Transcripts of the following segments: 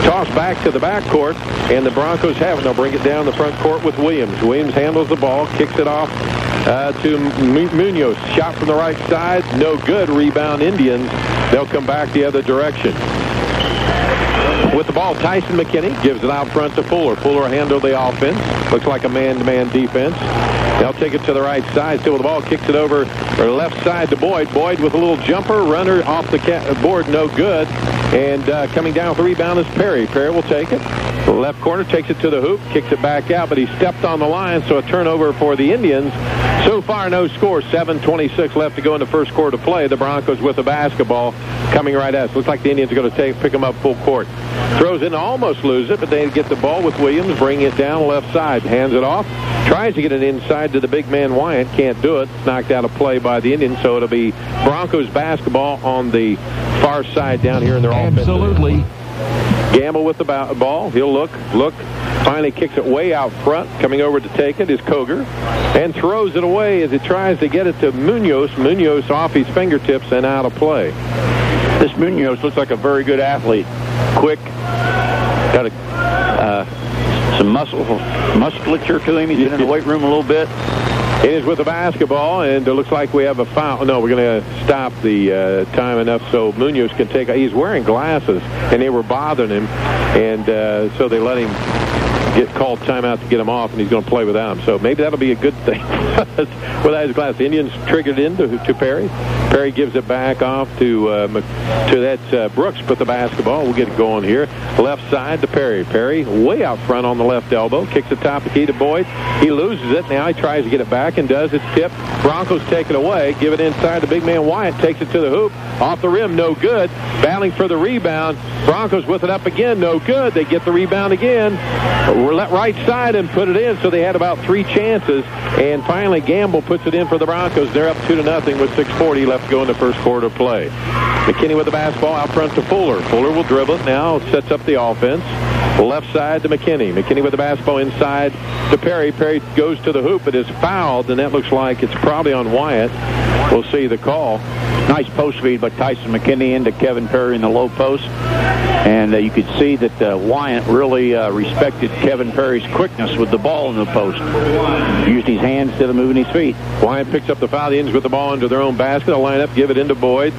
Toss back to the backcourt, and the Broncos have it. They'll bring it down the front court with Williams. Williams handles the ball, kicks it off to Munoz. Shot from the right side, no good. Rebound Indians. They'll come back the other direction. With the ball, Tyson McKinney gives it out front to Fuller. Fuller handled the offense. Looks like a man-to-man defense. They'll take it to the right side. Still with the ball, kicks it over or left side to Boyd. Boyd with a little jumper. Runner off the board, no good. And coming down with the rebound is Perry. Perry will take it. Left corner takes it to the hoop, kicks it back out, but he stepped on the line, so a turnover for the Indians. So far, no score. 7:26 left to go in the first quarter to play. The Broncos with the basketball coming right at us. Looks like the Indians are going to pick them up full court. Throws in, almost lose it, but they get the ball with Williams, bring it down left side, hands it off, tries to get it inside to the big man Wyatt, can't do it. It's knocked out of play by the Indians, so it'll be Broncos basketball on the far side down here in their offense. Absolutely. Gamble with the ball. He'll look. Finally kicks it way out front. Coming over to take it is Koger. And throws it away as he tries to get it to Munoz. Munoz off his fingertips and out of play. This Munoz looks like a very good athlete. Quick. Got some musculature to him. He's been in the weight room a little bit. It is with the basketball, and it looks like we have a foul. No, we're going to stop the time enough so Munoz can take. He's wearing glasses, and they were bothering him, and so they let him get called timeout to get him off, and he's going to play without him. So maybe that'll be a good thing without his glasses. The Indians triggered into Perry. Perry gives it back off to that Brooks with the basketball. We'll get it going here. Left side to Perry. Perry way out front on the left elbow. Kicks the top of the key to Boyd. He loses it. Now he tries to get it back and does. It's tipped. Broncos take it away. Give it inside. The big man Wyatt takes it to the hoop. Off the rim, no good. Battling for the rebound. Broncos with it up again, no good. They get the rebound again. We're let right side and put it in, so they had about 3 chances. And finally, Gamble puts it in for the Broncos. They're up 2-0 with 6:40 left to go in the first quarter play. McKinney with the basketball out front to Fuller. Fuller will dribble it now, sets up the offense. Left side to McKinney. McKinney with the basketball inside to Perry. Perry goes to the hoop, but is fouled, and that looks like it's probably on Wyatt. We'll see the call. Nice post feed by Tyson McKinney into Kevin Perry in the low post. And you could see that Wyatt really respected Kevin Perry's quickness with the ball in the post. Used his hands instead of moving his feet. Wyatt picks up the foul. The Indians with the ball into their own basket. They'll line up, give it into Boyd.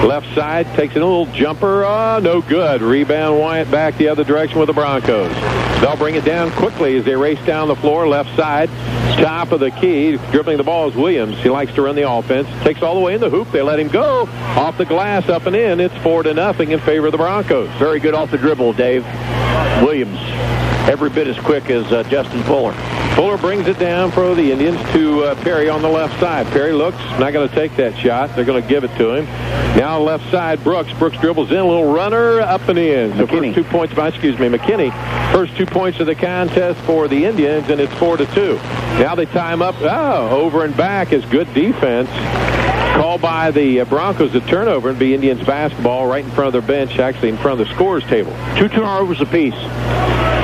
Left side, takes a little jumper. No good. Rebound Wyatt back the other direction with the Broncos. They'll bring it down quickly as they race down the floor. Left side, top of the key. Dribbling the ball is Williams. He likes to run the offense. Takes all the way in the hoop. They let him go. Off the glass, up and in. It's 4-0 in favor of the Broncos. Very good off the dribble, Dave. Williams, every bit as quick as Justin Fuller. Fuller brings it down for the Indians to Perry on the left side. Perry looks, not going to take that shot. They're going to give it to him. Now left side, Brooks. Brooks dribbles in, a little runner, up and in. The first 2 points, McKinney. First 2 points of the contest for the Indians, and it's 4-2. Now they tie him up. Over and back is good defense. Called by the Broncos a turnover and be Indians basketball right in front of their bench, actually in front of the scorers table. 2 turnovers apiece.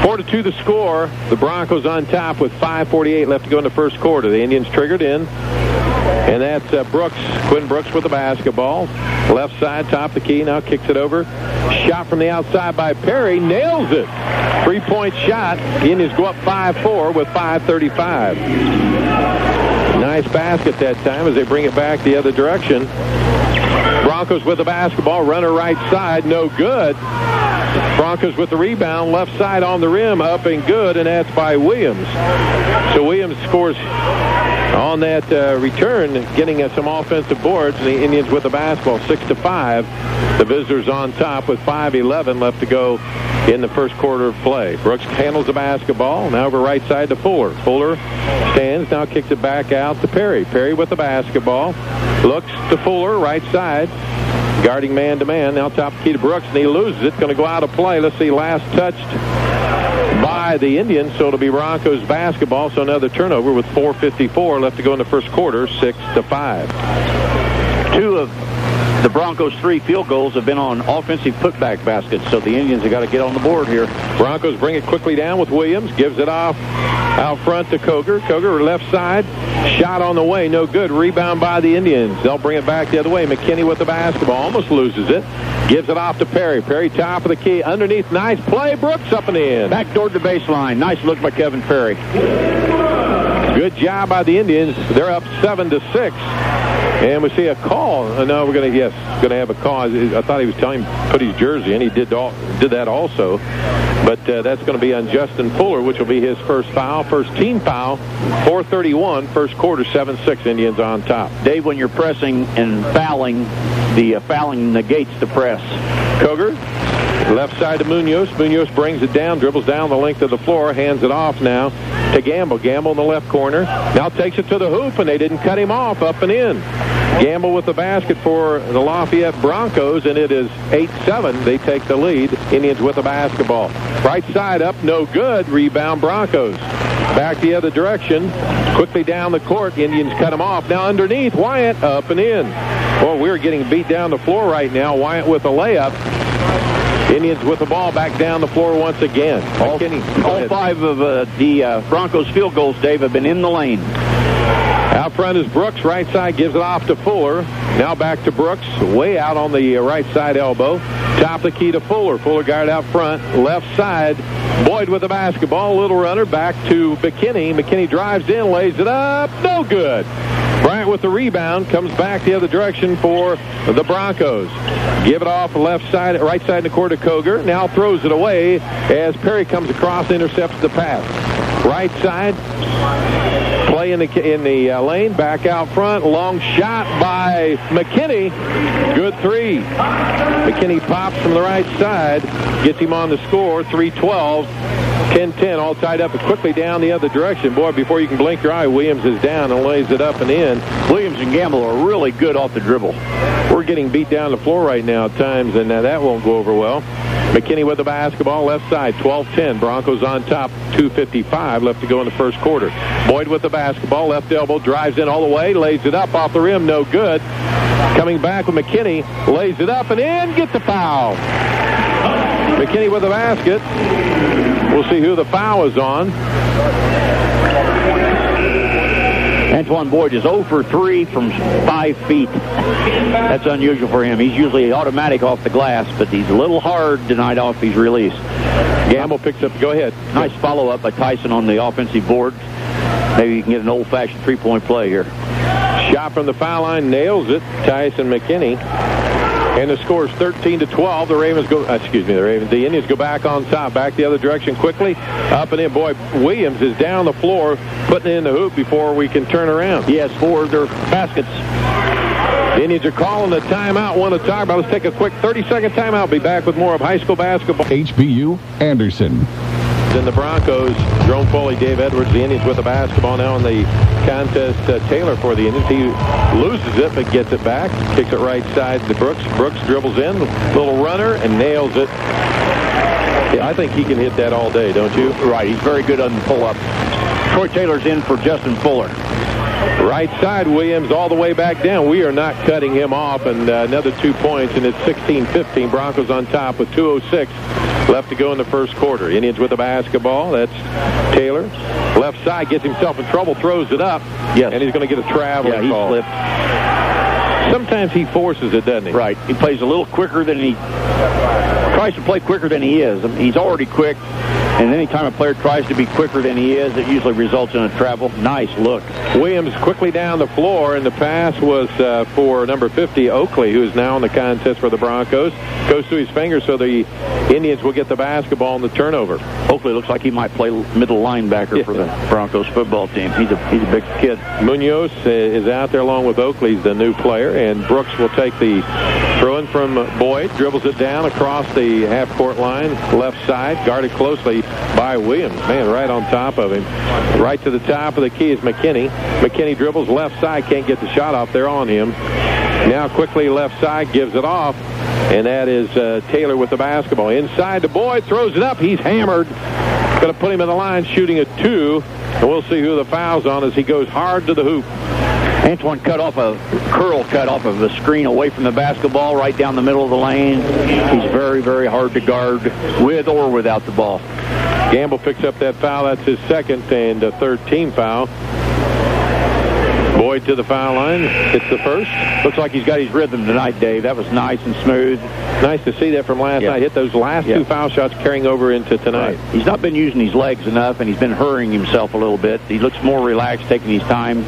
4-2 the score. The Broncos on top with 5:48 left to go in the first quarter. The Indians triggered in. And that's Brooks, Quinn Brooks with the basketball. Left side, top of the key, now kicks it over. Shot from the outside by Perry, nails it. 3-point shot. The Indians go up 5-4 with 5:35. Nice basket that time as they bring it back the other direction. Broncos with the basketball, runner right side, no good. Broncos with the rebound, left side on the rim, up and good, and that's by Williams. So Williams scores on that return, getting some offensive boards, and the Indians with the basketball, 6-5. The visitors on top with 5:11 left to go in the first quarter of play. Brooks handles the basketball, now over right side to Fuller. Fuller stands, now kicks it back out to Perry. Perry with the basketball, looks to Fuller, right side. Guarding man-to-man, now top key to Brooks, and he loses it. Going to go out of play. Let's see, last touched by the Indians, so it'll be Broncos basketball. So another turnover with 4:54 left to go in the first quarter, 6-5. 2 of the Broncos' 3 field goals have been on offensive putback baskets, so the Indians have got to get on the board here. Broncos bring it quickly down with Williams, gives it off out front to Koger. Koger left side, shot on the way, no good. Rebound by the Indians. They'll bring it back the other way. McKinney with the basketball, almost loses it. Gives it off to Perry. Perry top of the key. Underneath, nice play. Brooks up and in. Back toward the baseline. Nice look by Kevin Perry. Good job by the Indians. They're up 7-6. And we see a call. No, we're going to have a call. I thought he was telling him to put his jersey in. He did that also. But that's going to be on Justin Fuller, which will be his first foul. First team foul, 4:31. First quarter, 7-6. Indians on top. Dave, when you're pressing and fouling, the fouling negates the press. Koger, left side to Munoz. Munoz brings it down, dribbles down the length of the floor, hands it off now to Gamble. Gamble in the left corner. Now takes it to the hoop, and they didn't cut him off. Up and in. Gamble with the basket for the Lafayette Broncos, and it is 8-7. They take the lead. Indians with the basketball. Right side up, no good. Rebound Broncos. Back the other direction. Quickly down the court. Indians cut him off. Now underneath, Wyatt up and in. Well, we're getting beat down the floor right now. Wyatt with a layup. Indians with the ball back down the floor once again. All 5 of the Broncos field goals, Dave, have been in the lane. Out front is Brooks. Right side gives it off to Fuller. Now back to Brooks. Way out on the right side elbow. Top of the key to Fuller. Fuller guard out front. Left side. Boyd with the basketball. Little runner back to McKinney. McKinney drives in. Lays it up. No good. Bryant with the rebound. Comes back the other direction for the Broncos. Give it off left side, right side in the court to Koger. Now throws it away as Perry comes across, intercepts the pass. Right side. Play in the lane, back out front. Long shot by McKinney. Good three. McKinney pops from the right side. Gets him on the score. 3-12. 10-10, all tied up and quickly down the other direction. Boy, before you can blink your eye, Williams is down and lays it up and in. Williams and Gamble are really good off the dribble. We're getting beat down the floor right now at times, and that won't go over well. McKinney with the basketball, left side, 12-10. Broncos on top, 2:55 left to go in the first quarter. Boyd with the basketball, left elbow, drives in all the way, lays it up off the rim, no good. Coming back with McKinney, lays it up and in, gets the foul. McKinney with the basket. We'll see who the foul is on. Antoine Boyd is 0 for 3 from 5 feet. That's unusual for him. He's usually automatic off the glass, but he's a little hard tonight off his release. Gamble picks up. Go ahead. Nice follow-up by Tyson on the offensive board. Maybe you can get an old-fashioned three-point play here. Shot from the foul line, nails it. Tyson McKinney. And the score is 13-12. The Indians go back on top. Back the other direction quickly. Up and in. Boy, Williams is down the floor, putting it in the hoop before we can turn around. Yes, 4 of their baskets. The Indians are calling the timeout. Want to talk about? Let's take a quick 30-second timeout. Be back with more of high school basketball. HBU Anderson. Then the Broncos, Jerome Foley, Dave Edwards, the Indians with the basketball now in the contest. Taylor for the Indians. He loses it, but gets it back. Kicks it right side to Brooks. Brooks dribbles in, little runner, and nails it. Yeah, I think he can hit that all day, don't you? Right, he's very good on the pull-up. Troy Taylor's in for Justin Fuller. Right side, Williams all the way back down. We are not cutting him off, and another 2 points, and it's 16-15. Broncos on top with 2:06 left to go in the first quarter. Indians with the basketball. That's Taylor. Left side, gets himself in trouble, throws it up. Yes. And he's going to get a travel he call. Slipped. Sometimes he forces it, doesn't he? Right. He plays a little quicker than he tries to play quicker than he is. He's already quick, and any time a player tries to be quicker than he is, it usually results in a travel. Nice look. Williams quickly down the floor, and the pass was for number 50, Oakley, who is now in the contest for the Broncos. Goes through his fingers, so the Indians will get the basketball on the turnover. Oakley looks like he might play middle linebacker for the Broncos football team. He's a big kid. Munoz is out there along with Oakley, the new player, and Brooks will take the throw-in from Boyd, dribbles it down across the half-court line, left side, guarded closely by Williams. Man, right on top of him. Right to the top of the key is McKinney. McKinney dribbles left side, can't get the shot off there on him. Now quickly left side, gives it off, and that is Taylor with the basketball. Inside to Boyd, throws it up, he's hammered. Going to put him in the line, shooting a 2, and we'll see who the foul's on as he goes hard to the hoop. Antoine cut off a the screen away from the basketball right down the middle of the lane. He's very, very hard to guard with or without the ball. Gamble picks up that foul. That's his second and third team foul. Boyd to the foul line. Hits the first. Looks like he's got his rhythm tonight, Dave. That was nice and smooth. Nice to see that from last night. Hit those last two foul shots carrying over into tonight. Right. He's not been using his legs enough, and he's been hurrying himself a little bit. He looks more relaxed, taking his time,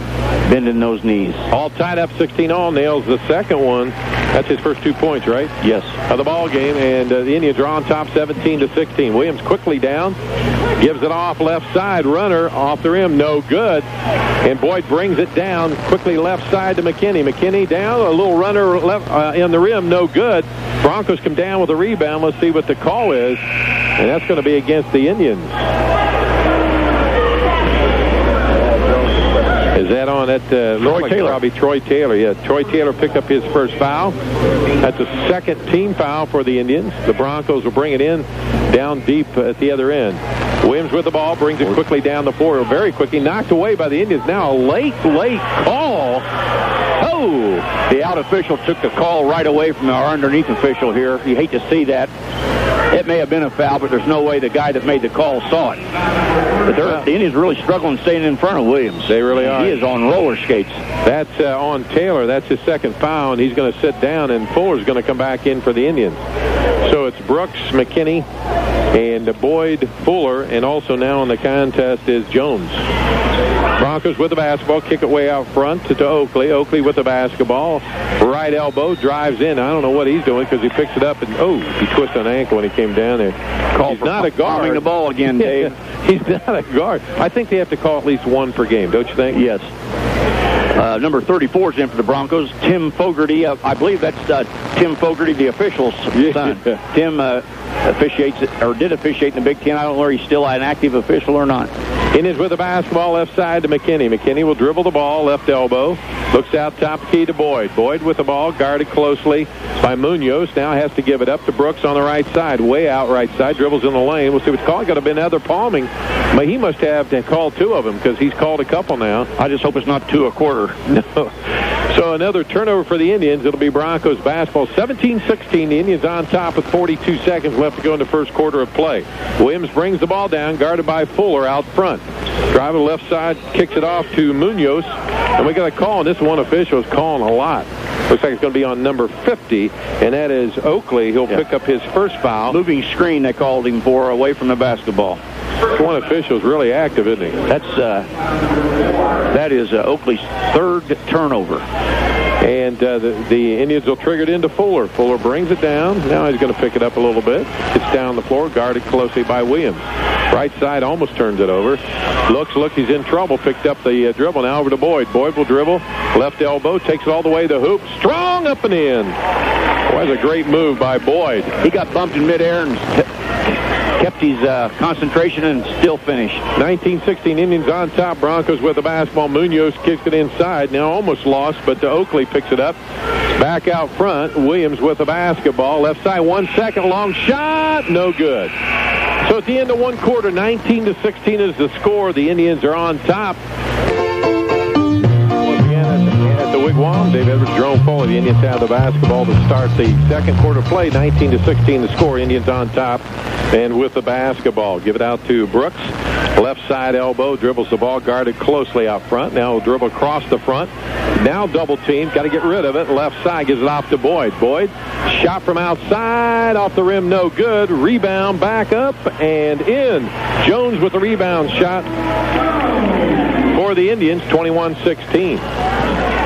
bending those knees. All tied up 16-all. Nails the second one. That's his first 2 points, right? Yes. Of the ball game, and the Indians are on top 17-16. Williams quickly down. Gives it off left side. Runner off the rim. No good. And Boyd brings it down quickly left side to McKinney. McKinney down. A little runner left in the rim. No good. Broncos come down with a rebound. Let's see what the call is. And that's going to be against the Indians. Is that on? That looks like Taylor. Probably Troy Taylor. Yeah, Troy Taylor picked up his first foul. That's a second team foul for the Indians. The Broncos will bring it in down deep at the other end. Williams with the ball, brings it quickly down the floor. Very quickly, knocked away by the Indians. Now a late call. Oh! The out official took the call right away from our underneath official here. You hate to see that. It may have been a foul, but there's no way the guy that made the call saw it. But the Indians really struggling staying in front of Williams. They really are. He is on roller skates. That's on Taylor. That's his second foul, and he's going to sit down, and Fuller's going to come back in for the Indians. So it's Brooks, McKinney, and Boyd, Fuller, and also now in the contest is Jones. Broncos with the basketball, kick it way out front to Oakley. Oakley with the basketball, right elbow, drives in. I don't know what he's doing because he picks it up and, he twisted an ankle when he came down there. He's not a guard. Palming the ball again, Dave. He's not a guard. I think they have to call at least one per game, don't you think? Yes. Number 34 is in for the Broncos. Tim Fogarty. I believe that's Tim Fogarty, the official's son. Tim officiates or did officiate in the Big Ten. I don't know whether he's still an active official or not. Indians with the basketball left side to McKinney. McKinney will dribble the ball, left elbow. Looks out top key to Boyd. Boyd with the ball, guarded closely by Munoz. Now has to give it up to Brooks on the right side. Way out right side. Dribbles in the lane. We'll see what's called. Got to be another palming. But he must have called two of them because he's called a couple now. I just hope it's not 2 1/4. No. So another turnover for the Indians. It'll be Broncos basketball. 17-16. The Indians on top with 42 seconds left to go in the first quarter of play. Williams brings the ball down, guarded by Fuller out front. Drive to the left side, kicks it off to Munoz. And we got a call, and this one official is calling a lot. Looks like it's going to be on number 50, and that is Oakley. He'll pick up his first foul. Moving screen they called him for away from the basketball. One official is really active, isn't he? That is Oakley's third turnover. And the Indians will trigger it into Fuller. Fuller brings it down. Now he's going to pick it up a little bit. It's down the floor, guarded closely by Williams. Right side almost turns it over. Look, he's in trouble. Picked up the dribble. Now over to Boyd. Boyd will dribble. Left elbow. Takes it all the way to the hoop. Strong up and in. Boy, that's a great move by Boyd. He got bumped in midair and kept his concentration and still finished. 19-16 Indians on top. Broncos with the basketball. Munoz kicks it inside. Now almost lost, but Oakley picks it up. Back out front. Williams with the basketball. Left side, 1 second. Long shot. No good. So at the end of one quarter, 19-16 is the score. The Indians are on top. At the Wig-Wam, Dave Edwards, Jerome Foley. The Indians have the basketball to start the second quarter play. 19-16 the score. Indians on top and with the basketball. Give it out to Brooks. Left side elbow, dribbles the ball, guarded closely out front. Now he'll dribble across the front. Now double team, got to get rid of it. Left side gives it off to Boyd. Boyd, shot from outside, off the rim, no good. Rebound, back up, and in. Jones with the rebound shot for the Indians, 21-16.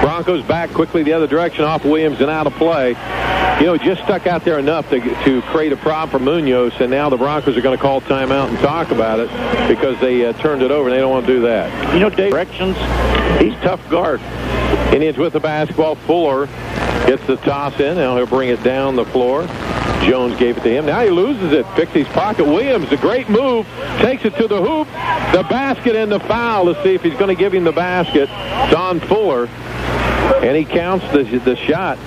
Broncos back quickly the other direction off Williams and out of play. Just stuck out there enough to create a problem for Munoz, and now the Broncos are going to call timeout and talk about it because they turned it over, and they don't want to do that. Dave, directions, he's tough guard. Indians with the basketball. Fuller gets the toss in. Now he'll bring it down the floor. Jones gave it to him. Now he loses it. Picks his pocket. Williams, a great move. Takes it to the hoop. The basket and the foul. Let's see if he's going to give him the basket. It's on Fuller. And he counts the shot.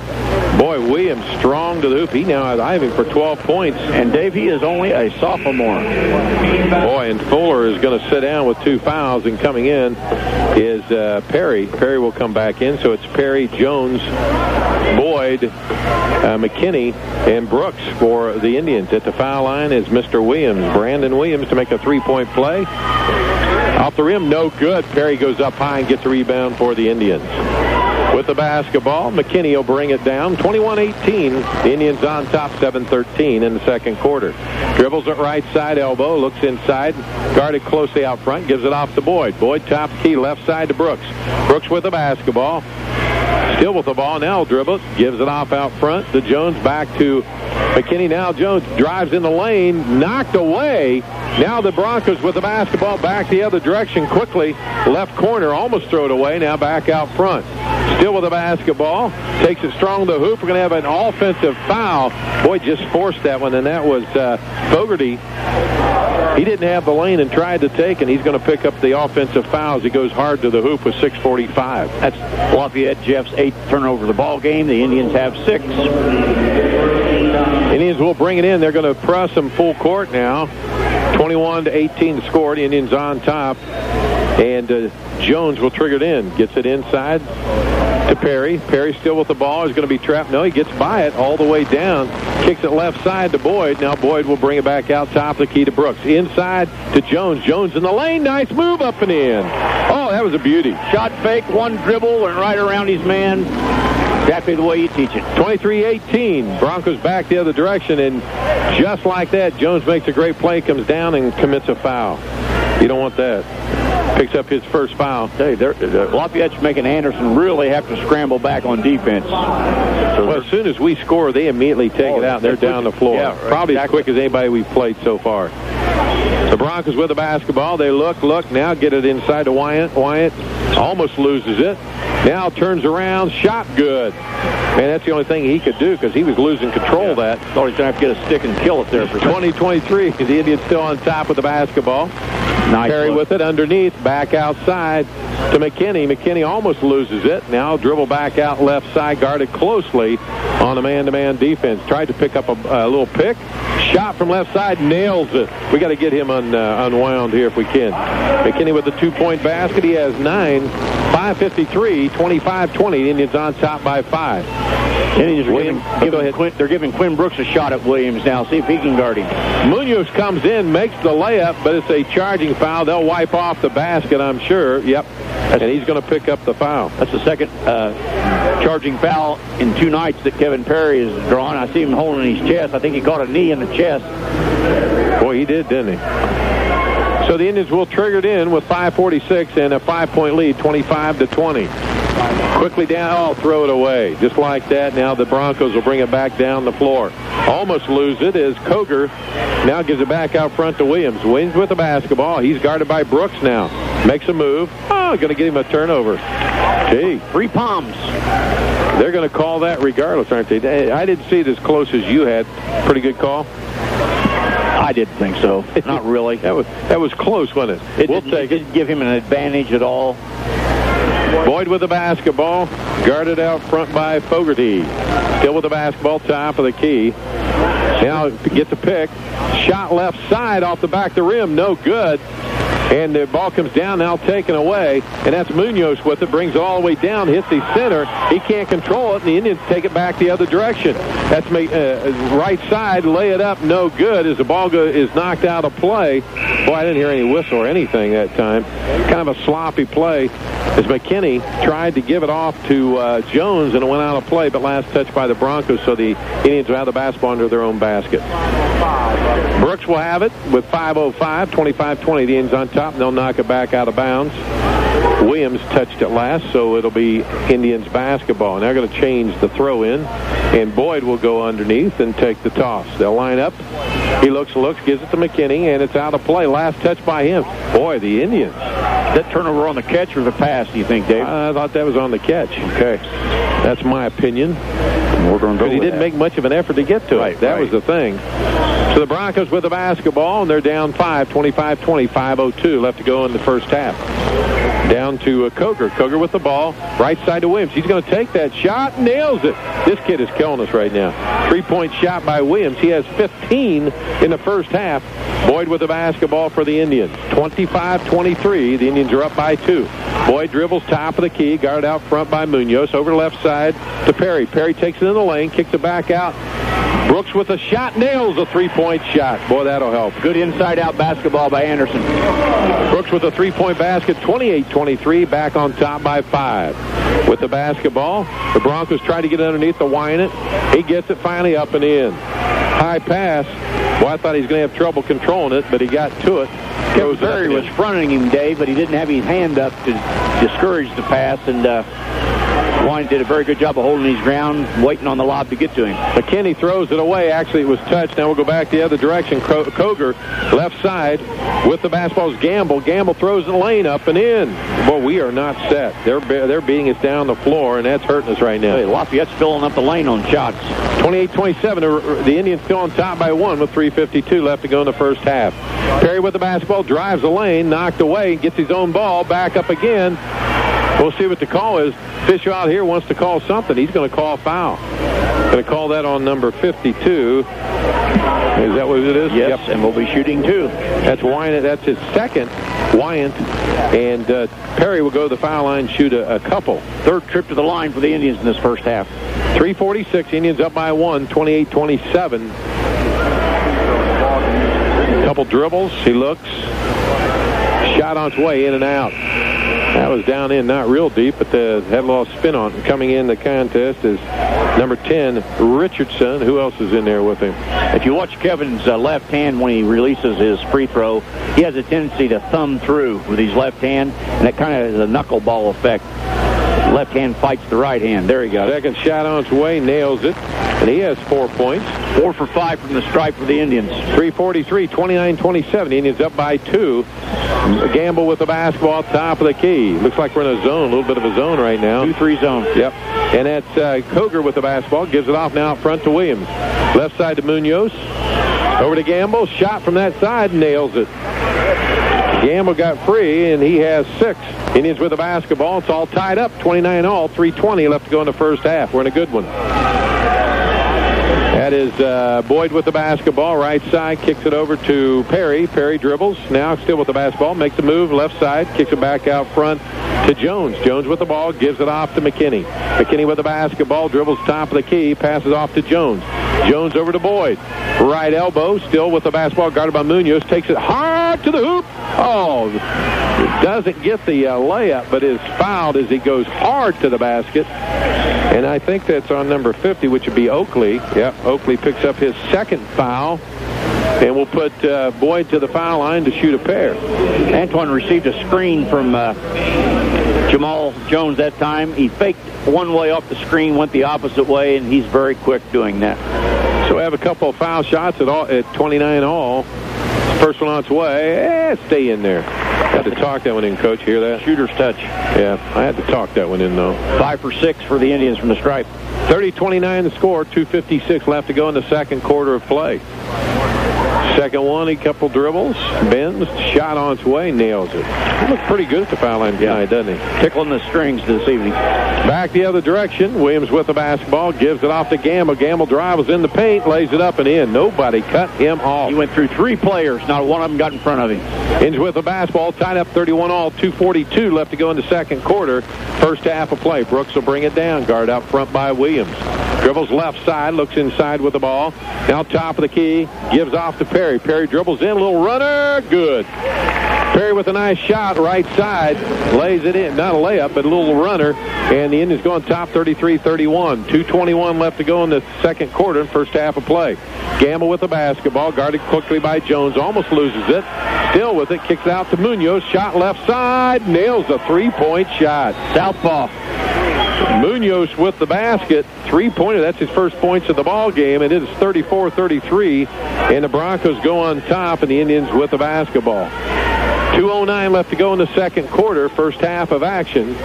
Boy, Williams strong to the hoop. He now has Iving for 12 points. And Dave, he is only a sophomore. Boy, and Fuller is going to sit down with 2 fouls. And coming in is Perry. Perry will come back in. So it's Perry, Jones, Boyd, McKinney, and Brooks for the Indians. At the foul line is Mr. Williams, Brandon Williams, to make a 3-point play. Off the rim, no good. Perry goes up high and gets a rebound for the Indians. With the basketball, McKinney will bring it down. 21-18. The Indians on top, 7-13 in the second quarter. Dribbles at right side elbow, looks inside, guarded closely out front, gives it off to Boyd. Boyd top key, left side to Brooks. Brooks with the basketball. Still with the ball, now dribbles, gives it off out front to Jones, back to McKinney. Now Jones drives in the lane, knocked away. Now the Broncos with the basketball back the other direction quickly. Left corner, almost throw it away, now back out front. Still with the basketball, takes it strong to the hoop. We're going to have an offensive foul. Boyd just forced that one, and that was Fogarty. He didn't have the lane and tried to take, and he's going to pick up the offensive foul as he goes hard to the hoop with 6:45. That's Lafayette Jeff's 8th turnover of the ball game. The Indians have 6. Indians will bring it in. They're going to press them full court now. 21-18 to score. The Indians on top. And Jones will trigger it in. Gets it inside to Perry. Perry still with the ball. He's going to be trapped. No, he gets by it all the way down. Kicks it left side to Boyd. Now Boyd will bring it back out top of the key to Brooks. Inside to Jones. Jones in the lane. Nice move up and in. Oh, that was a beauty. Shot fake, one dribble, and right around his man. Exactly the way you teach it. 23-18. Broncos back the other direction, and just like that, Jones makes a great play, comes down, and commits a foul. You don't want that. Picks up his first foul. Lafayette's making Anderson really have to scramble back on defense. Well, as soon as we score, they immediately take it out. They're down the floor. Yeah, right. Probably as quick as anybody we've played so far. The Broncos with the basketball. They look, now get it inside to Wyatt. Wyatt almost loses it. Now turns around, shot good. Man, that's the only thing he could do because he was losing control of that. Thought he was going to have to get a stick and kill it there for 20-23. The Indians still on top with the basketball. Nice Perry look. with it underneath, back outside to McKinney. McKinney almost loses it. Now dribble back out left side, guarded closely on a man-to-man defense. Tried to pick up a little pick. Shot from left side, nails it. We got to get him unwound here if we can. McKinney with the two-point basket. He has 9. 5:53, 25-20. The Indians on top by 5. They're giving Quinn Brooks a shot at Williams now. See if he can guard him. Munoz comes in, makes the layup, but it's a charging foul. They'll wipe off the basket, I'm sure. Yep. And he's going to pick up the foul. That's the second charging foul in 2 nights that Kevin Perry has drawn. I see him holding his chest. I think he caught a knee in the chest. Boy, he did, didn't he? So the Indians will trigger it in with 5:46 and a 5-point lead, 25-20. Quickly down, throw it away. Just like that, now the Broncos will bring it back down the floor. Almost lose it as Koger now gives it back out front to Williams. Williams with the basketball. He's guarded by Brooks now. Makes a move. Oh, going to get him a turnover. Gee. 3 palms. They're going to call that regardless, aren't they? I didn't see it as close as you had. Pretty good call. I didn't think so. Not really. That was close, wasn't it? It didn't give him an advantage at all. Boyd with the basketball, guarded out front by Fogarty. Still with the basketball, top of the key. Now gets the pick. Shot left side off the back of the rim, no good. And the ball comes down, now taken away. And that's Munoz with it, brings it all the way down, hits the center. He can't control it, and the Indians take it back the other direction. That's right side, lay it up, no good as the ball is knocked out of play. Boy, I didn't hear any whistle or anything that time. Kind of a sloppy play as McKinney tried to give it off to Jones, and it went out of play, but last touch by the Broncos, so the Indians will have the basketball under their own basket. Brooks will have it with 5:05, 25-20. The Indians on top, and they'll knock it back out of bounds. Williams touched it last, so it'll be Indians basketball. Now they're going to change the throw in, and Boyd will go underneath and take the toss. They'll line up. He looks, gives it to McKinney, and it's out of play. Last touch by him. Boy, the Indians. That turnover on the catch or the pass, do you think, Dave? I thought that was on the catch. Okay. That's my opinion. We're going to go But he didn't make much of an effort to get to it. That was the thing. So the Broncos with the basketball, and they're down 5, 25-20, 5:02 left to go in the first half. Down to Koger. Koger with the ball, right side to Williams. He's going to take that shot, nails it. This kid is killing us right now. 3-point shot by Williams. He has 15 in the first half. Boyd with the basketball for the Indians. 25-23. The Indians are up by 2. Boyd dribbles top of the key, guarded out front by Munoz. Over the left side to Perry. Perry takes it in the lane, kicks it back out. Brooks with a shot, nails a three-point shot. Boy, that'll help. Good inside-out basketball by Anderson. Brooks with a three-point basket, 28-23, back on top by 5. With the basketball, the Broncos try to get underneath the Wynant. He gets it finally up and in. High pass. Well, I thought he was going to have trouble controlling it, but he got to it. Kevin Perry was fronting him, Dave, but he didn't have his hand up to discourage the pass, and Wynant did a very good job of holding his ground, waiting on the lob to get to him. McKinney throws it away. Actually, it was touched. Now we'll go back the other direction. Koger, left side, with the basketball's Gamble. Gamble throws the lane up and in. Boy, we are not set. They're beating us down the floor, and that's hurting us right now. Hey, Lafayette's filling up the lane on shots. 28-27. The Indians still on top by 1 with 3:52 left to go in the first half. Perry with the basketball, drives the lane, knocked away, gets his own ball, back up again. We'll see what the call is. Fisher out here wants to call something. He's going to call a foul. Going to call that on number 52. Is that what it is? Yes, yep. And we'll be shooting 2. That's Wynant. That's his second. Wynant. And Perry will go to the foul line, shoot a couple. Third trip to the line for the Indians in this first half. 3:46. Indians up by 1, 28-27. Couple dribbles. He looks. Shot on its way in and out. That was down in, not real deep, but had a little spin on it. Coming in the contest is number 10, Richardson. Who else is in there with him? If you watch Kevin's left hand when he releases his free throw, he has a tendency to thumb through with his left hand, and that kind of is a knuckleball effect. Left hand fights the right hand. There he goes. Second shot on its way, nails it, and he has 4 points. 4 for 5 from the stripe for the Indians. 3:43, 29-27. The Indians up by 2. Gamble with the basketball, top of the key. Looks like we're in a zone, a little bit of a zone right now. 2-3 zone. Yep. And that's Koger with the basketball. Gives it off now out front to Williams. Left side to Munoz. Over to Gamble. Shot from that side. Nails it. Gamble got free, and he has 6. Indians with the basketball. It's all tied up. 29-all. 3:20 left to go in the first half. We're in a good one. That is Boyd with the basketball. Right side, kicks it over to Perry. Perry dribbles. Now still with the basketball. Makes the move. Left side, kicks it back out front to Jones. Jones with the ball. Gives it off to McKinney. McKinney with the basketball. Dribbles top of the key. Passes off to Jones. Jones over to Boyd. Right elbow. Still with the basketball. Guarded by Munoz. Takes it hard to the hoop. Oh, doesn't get the layup, but is fouled as he goes hard to the basket. And I think that's on number 50, which would be Oakley. Yep, Oakley picks up his second foul. And we'll put Boyd to the foul line to shoot a pair. Antoine received a screen from Jamal Jones that time. He faked one way off the screen, went the opposite way, and he's very quick doing that. So we have a couple of foul shots at 29 all. First one on its way. Stay in there. Had to talk that one in, Coach. Hear that? Shooter's touch. Yeah, I had to talk that one in, though. 5 for 6 for the Indians from the stripe. 30-29 the score. 2:56 left to go in the second quarter of play. Second one, a couple dribbles, bends, shot on its way, nails it. He looked pretty good at the foul line tonight, doesn't he? Tickling the strings this evening. Back the other direction. Williams with the basketball, gives it off to Gamble. Gamble drives in the paint, lays it up and in. Nobody cut him off. He went through 3 players. Not one of them got in front of him. Ends with the basketball, tied up 31 all, 2:42 left to go in the second quarter. First half of play. Brooks will bring it down. Guard out front by Williams. Dribbles left side, looks inside with the ball. Now top of the key, gives off to Perry. Perry dribbles in, a little runner, good. Perry with a nice shot, right side, lays it in. Not a layup, but a little runner. And the Indians go on top 33-31. 2:21 left to go in the second quarter, first half of play. Gamble with the basketball, guarded quickly by Jones, almost loses it. Still with it, kicks out to Munoz, shot left side, nails a three-point shot. Southpaw. Munoz with the basket, three-pointer. That's his first points of the ball game, and it is 34-33. And the Broncos go on top, and the Indians with the basketball. 2:09 left to go in the second quarter, first half of action.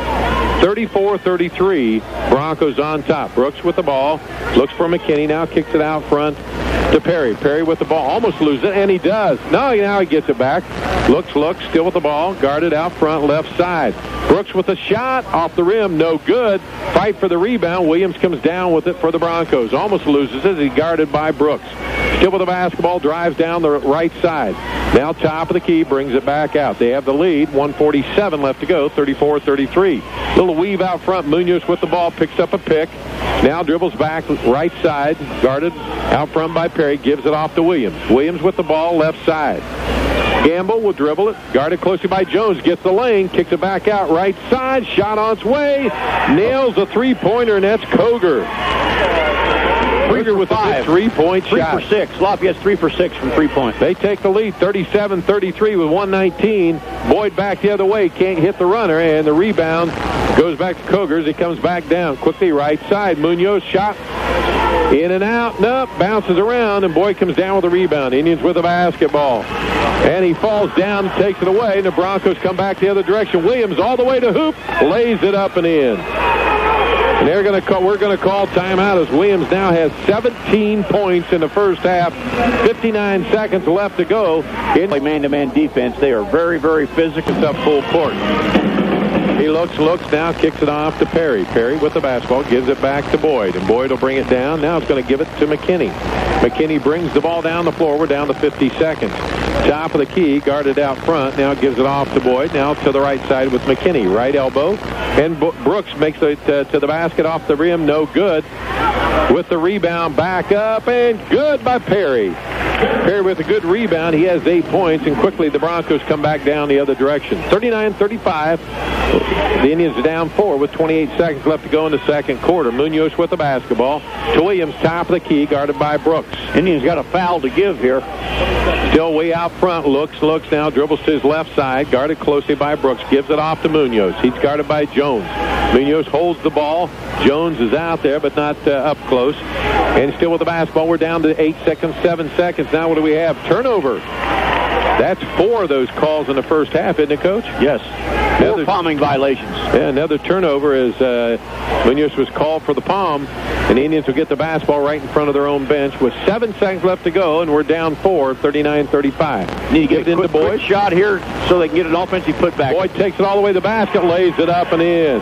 34-33, Broncos on top. Brooks with the ball, looks for McKinney, now kicks it out front to Perry. Perry with the ball, almost loses it, and he does. No, now he gets it back. Looks, still with the ball, guarded out front, left side. Brooks with a shot, off the rim, no good. Fight for the rebound. Williams comes down with it for the Broncos. Almost loses it, he's guarded by Brooks. Still with the basketball, drives down the right side. Now top of the key, brings it back out. They have the lead, 1:47 left to go, 34-33. Little weave out front, Munoz with the ball, picks up a pick. Now dribbles back, right side, guarded Out front by Perry, gives it off to Williams. Williams with the ball, left side. Gamble will dribble it, guarded closely by Jones, gets the lane, kicks it back out, right side, shot on its way, nails a three-pointer, and that's Koger. Koger with a 3-point shot. 3 for 6. Lafayette's 3 for 6 from 3-point. They take the lead, 37-33 with 1:19. Boyd back the other way, can't hit the runner, and the rebound goes back to Koger as he comes back down. Quickly right side, Munoz shot. In and out, nope, bounces around, and Boyd comes down with a rebound. Indians with a basketball. And he falls down, takes it away, and the Broncos come back the other direction. Williams all the way to hoop, lays it up and in. And we're going to call timeout as Williams now has 17 points in the first half. 59 seconds left to go. In Man-to-man defense, they are very, very physical. It's up full court. He looks, now kicks it off to Perry. Perry with the basketball, gives it back to Boyd, and Boyd will bring it down. Now it's going to give it to McKinney. McKinney brings the ball down the floor. We're down to 50 seconds. Top of the key, guarded out front. Now gives it off to Boyd. Now to the right side with McKinney. Right elbow. And Brooks makes it to the basket off the rim. No good. With the rebound back up, and good by Perry. Perry with a good rebound. He has 8 points, and quickly the Broncos come back down the other direction. 39-35. The Indians are down 4 with 28 seconds left to go in the second quarter. Munoz with the basketball. To Williams, top of the key, guarded by Brooks. Indians got a foul to give here. Still way out front. Looks now, dribbles to his left side, guarded closely by Brooks. Gives it off to Munoz. He's guarded by Jones. Munoz holds the ball. Jones is out there, but not up close. And still with the basketball, we're down to 8 seconds, 7 seconds. Now what do we have? Turnover. That's 4 of those calls in the first half, isn't it, Coach? Yes. 4 palming violations. Yeah, another turnover as Munoz was called for the palm, and the Indians will get the basketball right in front of their own bench with 7 seconds left to go, and we're down 4, 39-35. Need to get a quick shot here so they can get an offensive putback. Boyd takes it all the way to the basket, lays it up and in.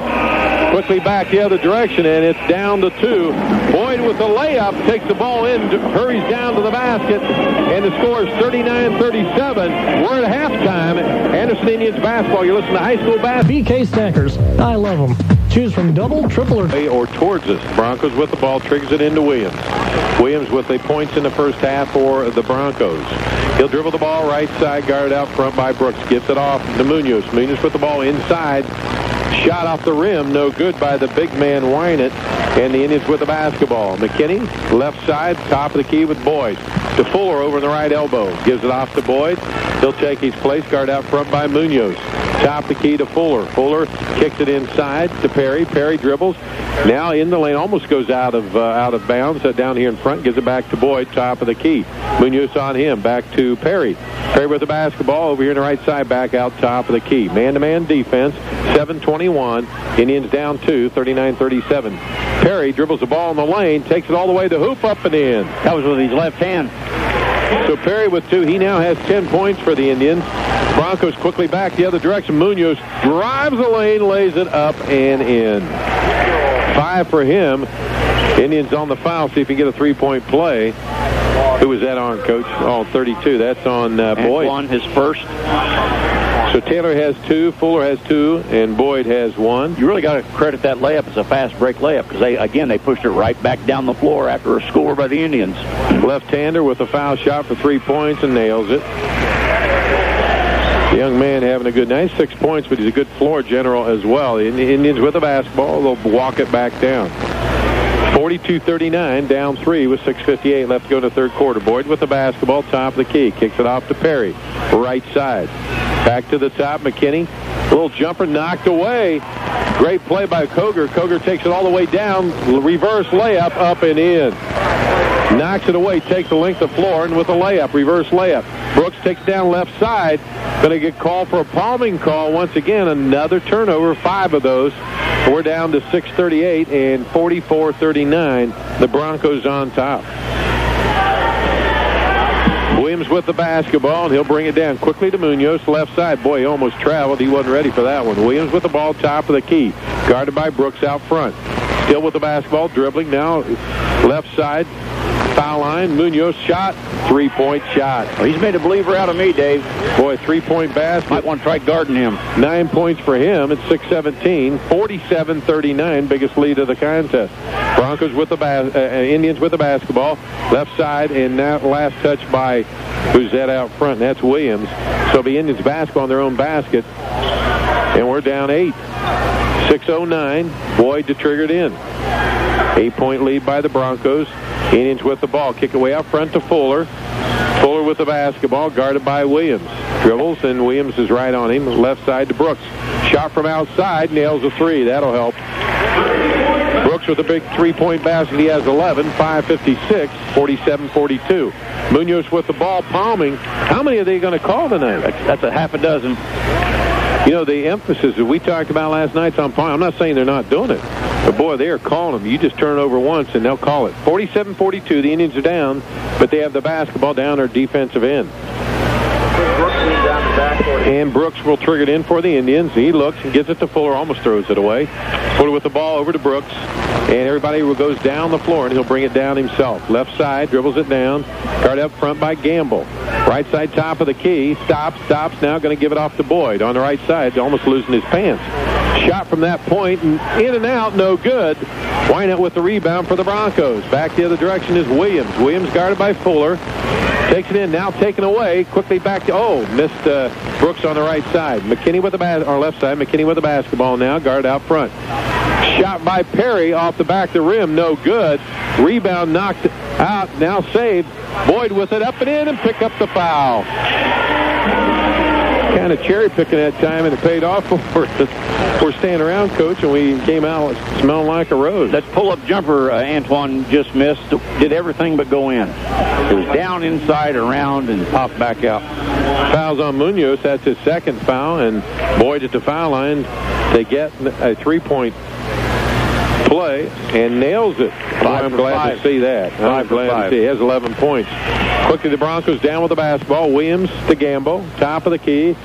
Quickly back the other direction, and it's down to 2. Boyd with the layup, takes the ball in, hurries down to the basket, and the score is 39-37. We're at halftime. Anderson Indians basketball. You listen to high school basketball. BK Stackers. I love them. Choose from double, triple, or towards us. Broncos with the ball, triggers it into Williams. Williams with the points in the first half for the Broncos. He'll dribble the ball right side, guarded out front by Brooks. Gives it off to Munoz. Munoz with the ball inside. Shot off the rim, no good by the big man Wynett, and the Indians with the basketball. McKinney, left side, top of the key with Boyd. To Fuller over in the right elbow. Gives it off to Boyd. He'll take his place, guard out front by Munoz. Top the key to Fuller. Fuller kicks it inside to Perry. Perry dribbles. Now in the lane, almost goes out of bounds. Down here in front, gives it back to Boyd. Top of the key. Munoz on him. Back to Perry. Perry with the basketball over here on the right side. Back out top of the key. Man-to-man defense. 7:21. Indians down 2. 39-37. Perry dribbles the ball in the lane. Takes it all the way to hoop, up and in. That was with his left hand. So Perry with 2. He now has 10 points for the Indians. Broncos quickly back the other direction. Munoz drives the lane, lays it up and in. 5 for him. Indians on the foul. See if he can get a 3-point play. Who was that on, Coach? Oh, 32. That's on Boyd. Antoine, his first. So Taylor has 2, Fuller has 2, and Boyd has 1. You really got to credit that layup as a fast break layup because they pushed it right back down the floor after a score by the Indians. Left-hander with a foul shot for 3 points and nails it. The young man having a good night. 6 points, but he's a good floor general as well. The Indians with the basketball, they'll walk it back down. 42-39, down 3 with 6:58 left to go in the third quarter. Boyd with the basketball, top of the key. Kicks it off to Perry, right side. Back to the top, McKinney. Little jumper knocked away. Great play by Koger. Koger takes it all the way down. Reverse layup, up and in. Knocks it away, takes the length of floor, and with a layup, reverse layup. Brooks takes down left side. Going to get called for a palming call once again. Another turnover, 5 of those. We're down to 6:38 and 44-39. The Broncos on top. Williams with the basketball, and he'll bring it down quickly to Munoz, left side. Boy, he almost traveled. He wasn't ready for that one. Williams with the ball, top of the key. Guarded by Brooks out front. Still with the basketball, dribbling now left side. Foul line, Munoz shot, three-point shot. Well, he's made a believer out of me, Dave. Boy, three-point basket. Might want to try guarding him. 9 points for him at 6:17, 47-39, biggest lead of the contest. Broncos with the Indians with the basketball, left side, and now last touch by who's that out front? And that's Williams. So the Indians basketball on their own basket, and we're down 8. 6:09, Boyd to trigger it in. 8-point lead by the Broncos. Indians with the ball. Kick away out front to Fuller. Fuller with the basketball, guarded by Williams. Dribbles, and Williams is right on him. Left side to Brooks. Shot from outside, nails a three. That'll help. Brooks with a big three-point basket. He has 11, 5:56, 47-42. Munoz with the ball, palming. How many are they going to call tonight? That's a half a dozen. You know, the emphasis that we talked about last night's on palming. I'm not saying they're not doing it. But, boy, they are calling them. You just turn it over once, and they'll call it. 47-42, the Indians are down, but they have the basketball down their defensive end. And Brooks will trigger it in for the Indians. He looks and gives it to Fuller, almost throws it away. Fuller with the ball over to Brooks, and everybody goes down the floor, and he'll bring it down himself. Left side, dribbles it down. Guard up front by Gamble. Right side, top of the key. Stops, now going to give it off to Boyd. On the right side, almost losing his pants. Shot from that point, and in and out, no good. Wynant with the rebound for the Broncos. Back the other direction is Williams. Williams guarded by Fuller. Takes it in, now taken away. Quickly back to, missed Brooks on the right side. McKinney with the left side. McKinney with the basketball now, guard out front. Shot by Perry off the back of the rim, no good. Rebound knocked out, now saved. Boyd with it up and in and pick up the foul. Kind of cherry picking that time, and it paid off for us. We're staying around, Coach, and we came out smelling like a rose. That pull-up jumper Antoine just missed did everything but go in. It was down, inside, around, and popped back out. Fouls on Munoz. That's his second foul, and Boyd at the foul line. They get a three-point play and nails it. I'm glad to see that. I'm glad to see. He has 11 points. Quickly, the Broncos down with the basketball. Williams to Gamble, top of the key.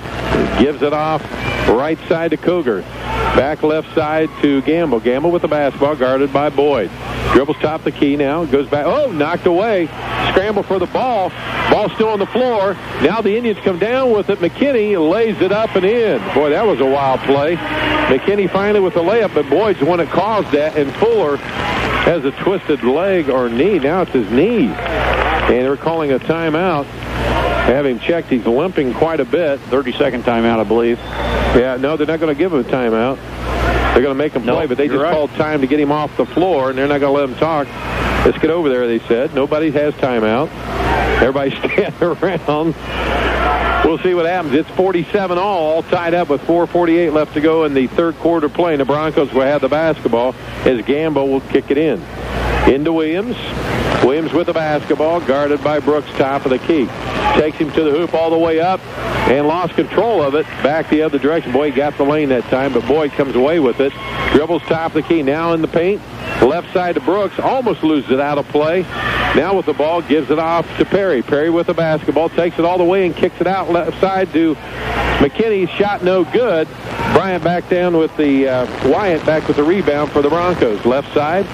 Gives it off right side to Cougar. Back left side to Gamble. Gamble with the basketball, guarded by Boyd. Dribbles top the key now. Goes back. Knocked away. Scramble for the ball. Ball still on the floor. Now the Indians come down with it. McKinney lays it up and in. Boy, that was a wild play. McKinney finally with the layup, but Boyd's the one that caused that, and Fuller has a twisted leg or knee. Now it's his knee. And they're calling a timeout. Having checked, he's limping quite a bit. 30-second timeout, I believe. Yeah, no, they're not going to give him a timeout. They're going to make him play, but they just called time to get him off the floor, and they're not going to let him talk. Let's get over there, they said. Nobody has timeout. Everybody's standing around. We'll see what happens. It's 47 all tied up with 4:48 left to go in the third quarter play. And the Broncos will have the basketball as Gamble will kick it in. Into Williams. Williams with the basketball, guarded by Brooks, top of the key. Takes him to the hoop all the way up and lost control of it. Back the other direction. Boyd got the lane that time, but Boyd comes away with it. Dribbles top of the key, now in the paint. Left side to Brooks, almost loses it out of play. Now with the ball, gives it off to Perry. Perry with the basketball, takes it all the way and kicks it out left side to McKinney. Shot no good. Bryant back down with the Wyatt back with the rebound for the Broncos. Left side,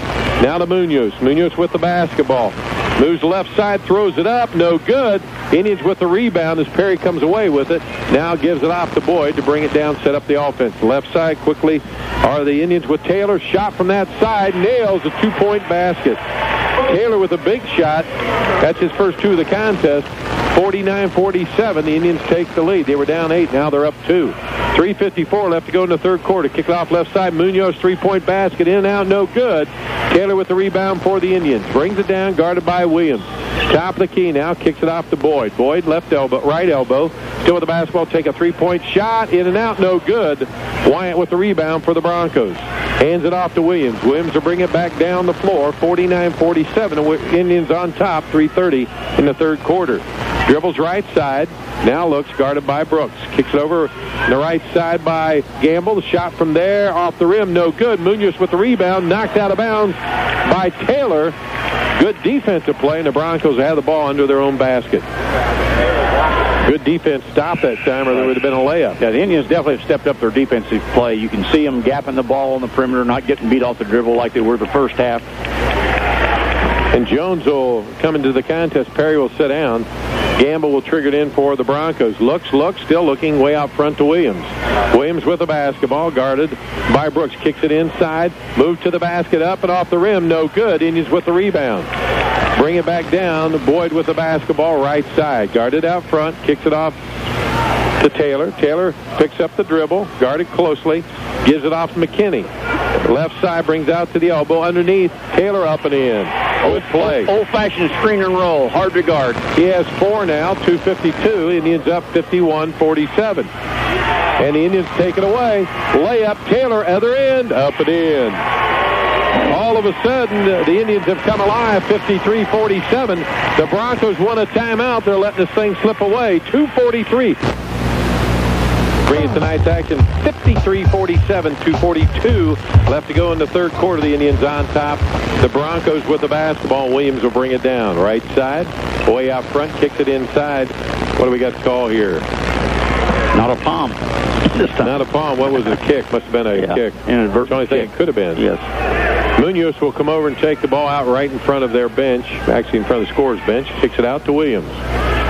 now to Munoz. Munoz with the basketball. Moves left side, throws it up, no good. Indians with the rebound as Perry comes away with it. Now gives it off to Boyd to bring it down, set up the offense. Left side quickly are the Indians with Taylor. Shot from that side, nails a two-point basket. Taylor with a big shot. That's his first two of the contest. 49-47, the Indians take the lead. They were down 8, now they're up 2. 3:54 left to go in the third quarter. Kick it off left side. Munoz, three-point basket, in and out, no good. Taylor with the rebound for the Indians. Brings it down, guarded by Williams. Top of the key now, kicks it off to Boyd. Boyd, left elbow, right elbow. Still with the basketball, take a three-point shot. In and out, no good. Wyatt with the rebound for the Broncos. Hands it off to Williams. Williams will bring it back down the floor. 49-47. Indians on top, 3:30 in the third quarter. Dribbles right side. Now looks, guarded by Brooks. Kicks it over on the right side by Gamble. The shot from there off the rim, no good. Munoz with the rebound, knocked out of bounds by Taylor. Good defensive play, and the Broncos have the ball under their own basket. Good defense stopped that time, or there would have been a layup. Yeah, the Indians definitely have stepped up their defensive play. You can see them gapping the ball on the perimeter, not getting beat off the dribble like they were the first half. And Jones will come into the contest. Perry will sit down. Gamble will trigger it in for the Broncos. Looks, still looking way out front to Williams. Williams with the basketball, guarded by Brooks. Kicks it inside, moved to the basket, up and off the rim, no good. Indians with the rebound. Bring it back down. Boyd with the basketball, right side. Guarded out front, kicks it off to Taylor. Taylor picks up the dribble, guarded closely, gives it off to McKinney. Left side brings out to the elbow underneath. Taylor up and in. Good play. Old-fashioned screen and roll, hard to guard. He has 4 now, 2:52. Indians up 51-47. And the Indians take it away. Layup, Taylor, other end, up and in. All of a sudden, the Indians have come alive, 53-47. The Broncos won a timeout. They're letting this thing slip away, 2:43. Bringing tonight's action, 53-47, 2:42 left to go in the third quarter. The Indians on top. The Broncos with the basketball. Williams will bring it down. Right side, way out front, kicks it inside. What do we got to call here? Not a palm. Not a palm. What was it? A kick? Must have been a kick. Inadvertent. The only thing it could have been. Yes. Munoz will come over and take the ball out right in front of their bench, actually in front of the scorer's bench. Kicks it out to Williams.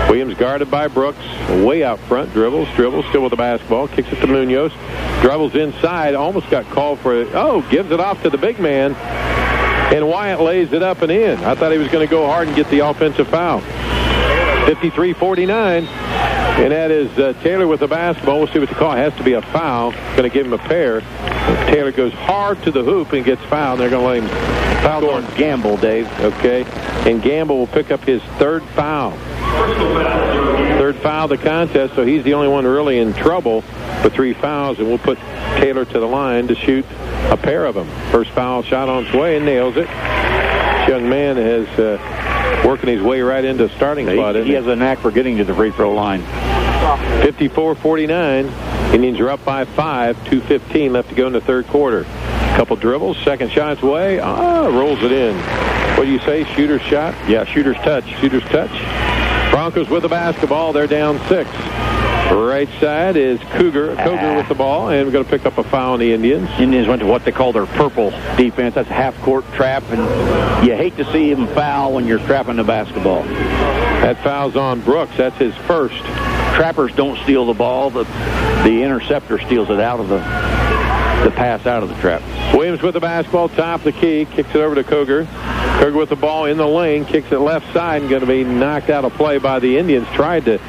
Williams guarded by Brooks, way out front, dribbles, still with the basketball, kicks it to Munoz, dribbles inside, almost got called for it. Oh, gives it off to the big man, and Wyatt lays it up and in. I thought he was going to go hard and get the offensive foul. 53-49, and that is Taylor with the basketball. We'll see what the call. It has to be a foul. Going to give him a pair. Taylor goes hard to the hoop and gets fouled. They're going to let him foul on Gamble, Dave. Okay, and Gamble will pick up his third foul. Third foul of the contest, so he's the only one really in trouble for 3 fouls, and we'll put Taylor to the line to shoot a pair of them. First foul shot on its way and nails it. This young man is working his way right into starting spot. He has a knack for getting to the free throw line. 54-49. Indians are up by 5. 2:15 left to go in the third quarter. Couple dribbles, second shot's away. Rolls it in. What do you say? Shooter's shot? Yeah, shooter's touch. Shooter's touch. Broncos with the basketball. They're down 6. Right side is Cougar with the ball, and we're going to pick up a foul on the Indians. Indians went to what they call their purple defense. That's a half-court trap, and you hate to see him foul when you're trapping the basketball. That foul's on Brooks. That's his first. Trappers don't steal the ball. The interceptor steals it out of the pass out of the trap. Williams with the basketball, top of the key, kicks it over to Cougar. Cougar with the ball in the lane, kicks it left side, and going to be knocked out of play by the Indians. Tried to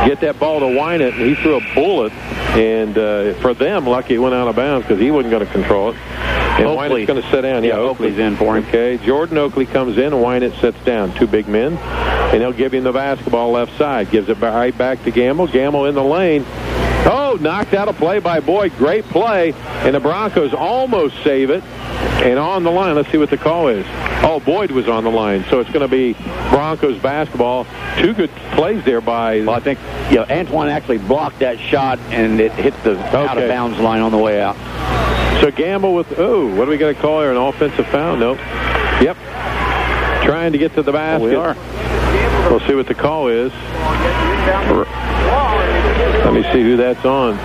get that ball to Wynant, and he threw a bullet. And for them, lucky it went out of bounds because he wasn't going to control it. And Wynant's going to sit down. Yeah, Oakley's in for him. Okay, Jordan Oakley comes in, and Wynant sits down. 2 big men. And he'll give him the basketball left side. Gives it right back to Gamble. Gamble in the lane. Oh, knocked out of play by Boyd. Great play. And the Broncos almost save it. And on the line, let's see what the call is. Oh, Boyd was on the line. So it's going to be Broncos basketball. 2 good plays there by... Well, I think Antoine actually blocked that shot, and it hit the out-of-bounds line on the way out. So Gamble with... Oh, what do we got to call here? An offensive foul? Nope. Yep. Trying to get to the basket. We are. We'll see what the call is. Let me see who that's on.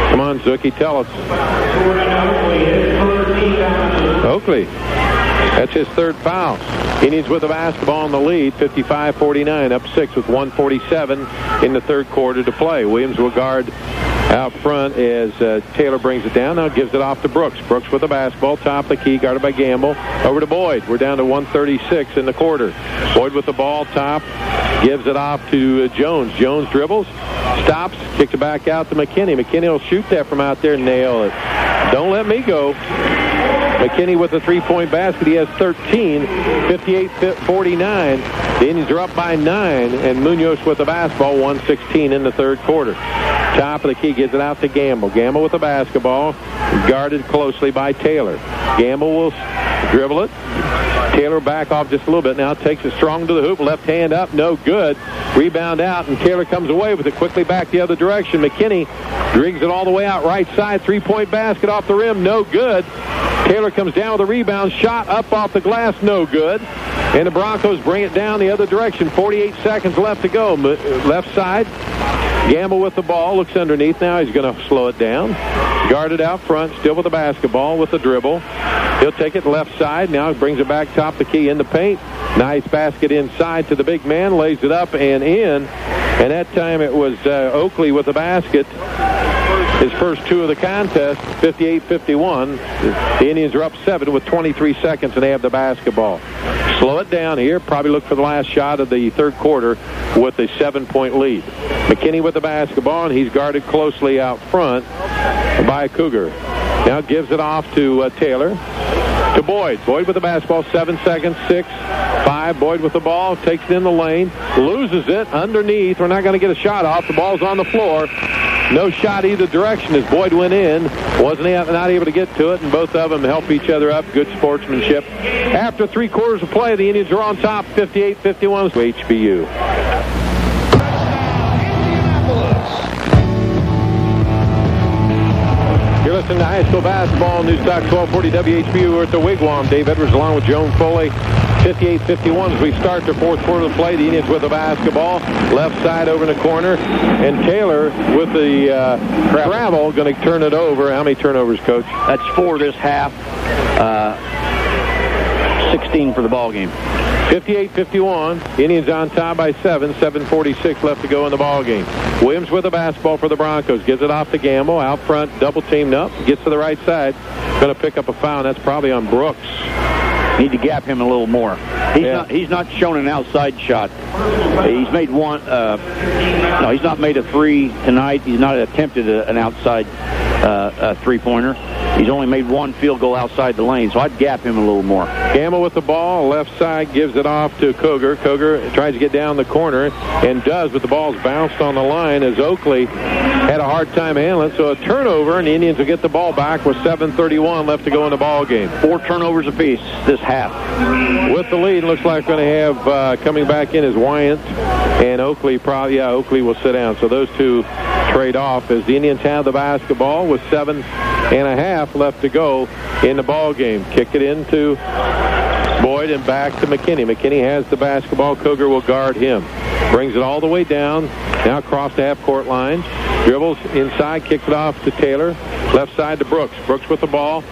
Come on, Zuki, tell us. Oakley. That's his third foul. Indians with the basketball in the lead, 55-49, up 6 with 1:47 in the third quarter to play. Williams will guard out front as Taylor brings it down. Now gives it off to Brooks. Brooks with the basketball, top of the key, guarded by Gamble. Over to Boyd. We're down to 1:36 in the quarter. Boyd with the ball, top, gives it off to Jones. Jones dribbles, stops, kicks it back out to McKinney. McKinney will shoot that from out there and nail it. Don't let me go. McKinney with a 3-point basket. He has 13, 58-49. The Indians are up by 9, and Munoz with the basketball, 1:16 in the third quarter. Top of the key, gives it out to Gamble. Gamble with the basketball, guarded closely by Taylor. Gamble will dribble it. Taylor back off just a little bit now, takes it strong to the hoop, left hand up, no good. Rebound out, and Taylor comes away with it quickly back the other direction. McKinney drigs it all the way out right side, 3-point basket off the rim, no good. Taylor comes down with a rebound, shot up off the glass, no good. And the Broncos bring it down the other direction. 48 seconds left to go. Left side, Gamble with the ball, looks underneath now. He's going to slow it down. Guarded out front, still with the basketball with the dribble. He'll take it left side. Now he brings it back top the key in the paint. Nice basket inside to the big man. Lays it up and in. And that time it was Oakley with the basket. His first two of the contest, 58-51. The Indians are up 7 with 23 seconds, and they have the basketball. Slow it down here. Probably look for the last shot of the third quarter with a 7-point lead. McKinney with the basketball, and he's guarded closely out front by Cougar. Now gives it off to Taylor. To Boyd. Boyd with the basketball, 7 seconds, 6, 5. Boyd with the ball, takes it in the lane, loses it underneath. We're not going to get a shot off. The ball's on the floor. No shot either direction as Boyd went in. Not able to get to it, and both of them help each other up. Good sportsmanship. After 3 quarters of play, the Indians are on top, 58-51 to HBU. You're listening to high school basketball, News Talk 1240 WHBU. We're at the Wig-Wam. Dave Edwards along with Joan Foley. 58-51 as we start the fourth quarter of play. The Indians with the basketball. Left side over in the corner. And Taylor with the travel going to turn it over. How many turnovers, Coach? That's 4 this half. 16 for the ball game. 58-51. Indians on top by 7. 7:46 left to go in the ball game. Williams with the basketball for the Broncos. Gives it off to Gamble. Out front, double teamed up. Gets to the right side. Going to pick up a foul. That's probably on Brooks. Need to gap him a little more. He's not shown an outside shot. He's made one. No, he's not made a 3 tonight. He's not attempted an outside three-pointer. He's only made 1 field goal outside the lane, so I'd gap him a little more. Gamble with the ball, left side, gives it off to Cougar. Cougar tries to get down the corner and does, but the ball's bounced on the line as Oakley had a hard time handling it. So a turnover, and the Indians will get the ball back with 7:31 left to go in the ball game. 4 turnovers apiece this half. With the lead, looks like we're going to have coming back in is Wyant and Oakley. Oakley will sit down. So those two trade off as the Indians have the basketball with 7.5 left to go in the ball game. Kick it into Boyd and back to McKinney. McKinney has the basketball. Cougar will guard him. Brings it all the way down. Now across the half-court line. Dribbles inside, kicks it off to Taylor. Left side to Brooks. Brooks with the ball.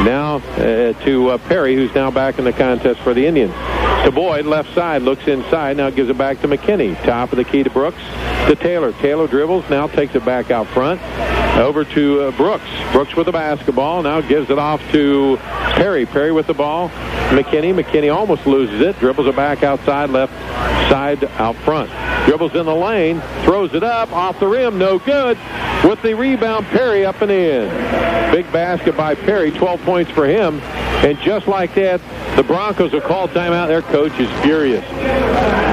Now to Perry, who's now back in the contest for the Indians. To Boyd, left side, looks inside, now gives it back to McKinney. Top of the key to Brooks. To Taylor. Taylor dribbles, now takes it back out front. Over to Brooks. Brooks with the basketball, now gives it off to Perry. Perry with the ball. McKinney. McKinney almost loses it. Dribbles it back outside, left side out front. Dribbles in the lane, throws it up, off the rim, no good. With the rebound, Perry up and in. Big basket by Perry, 12 points for him. And just like that, the Broncos will call timeout. Their coach is furious.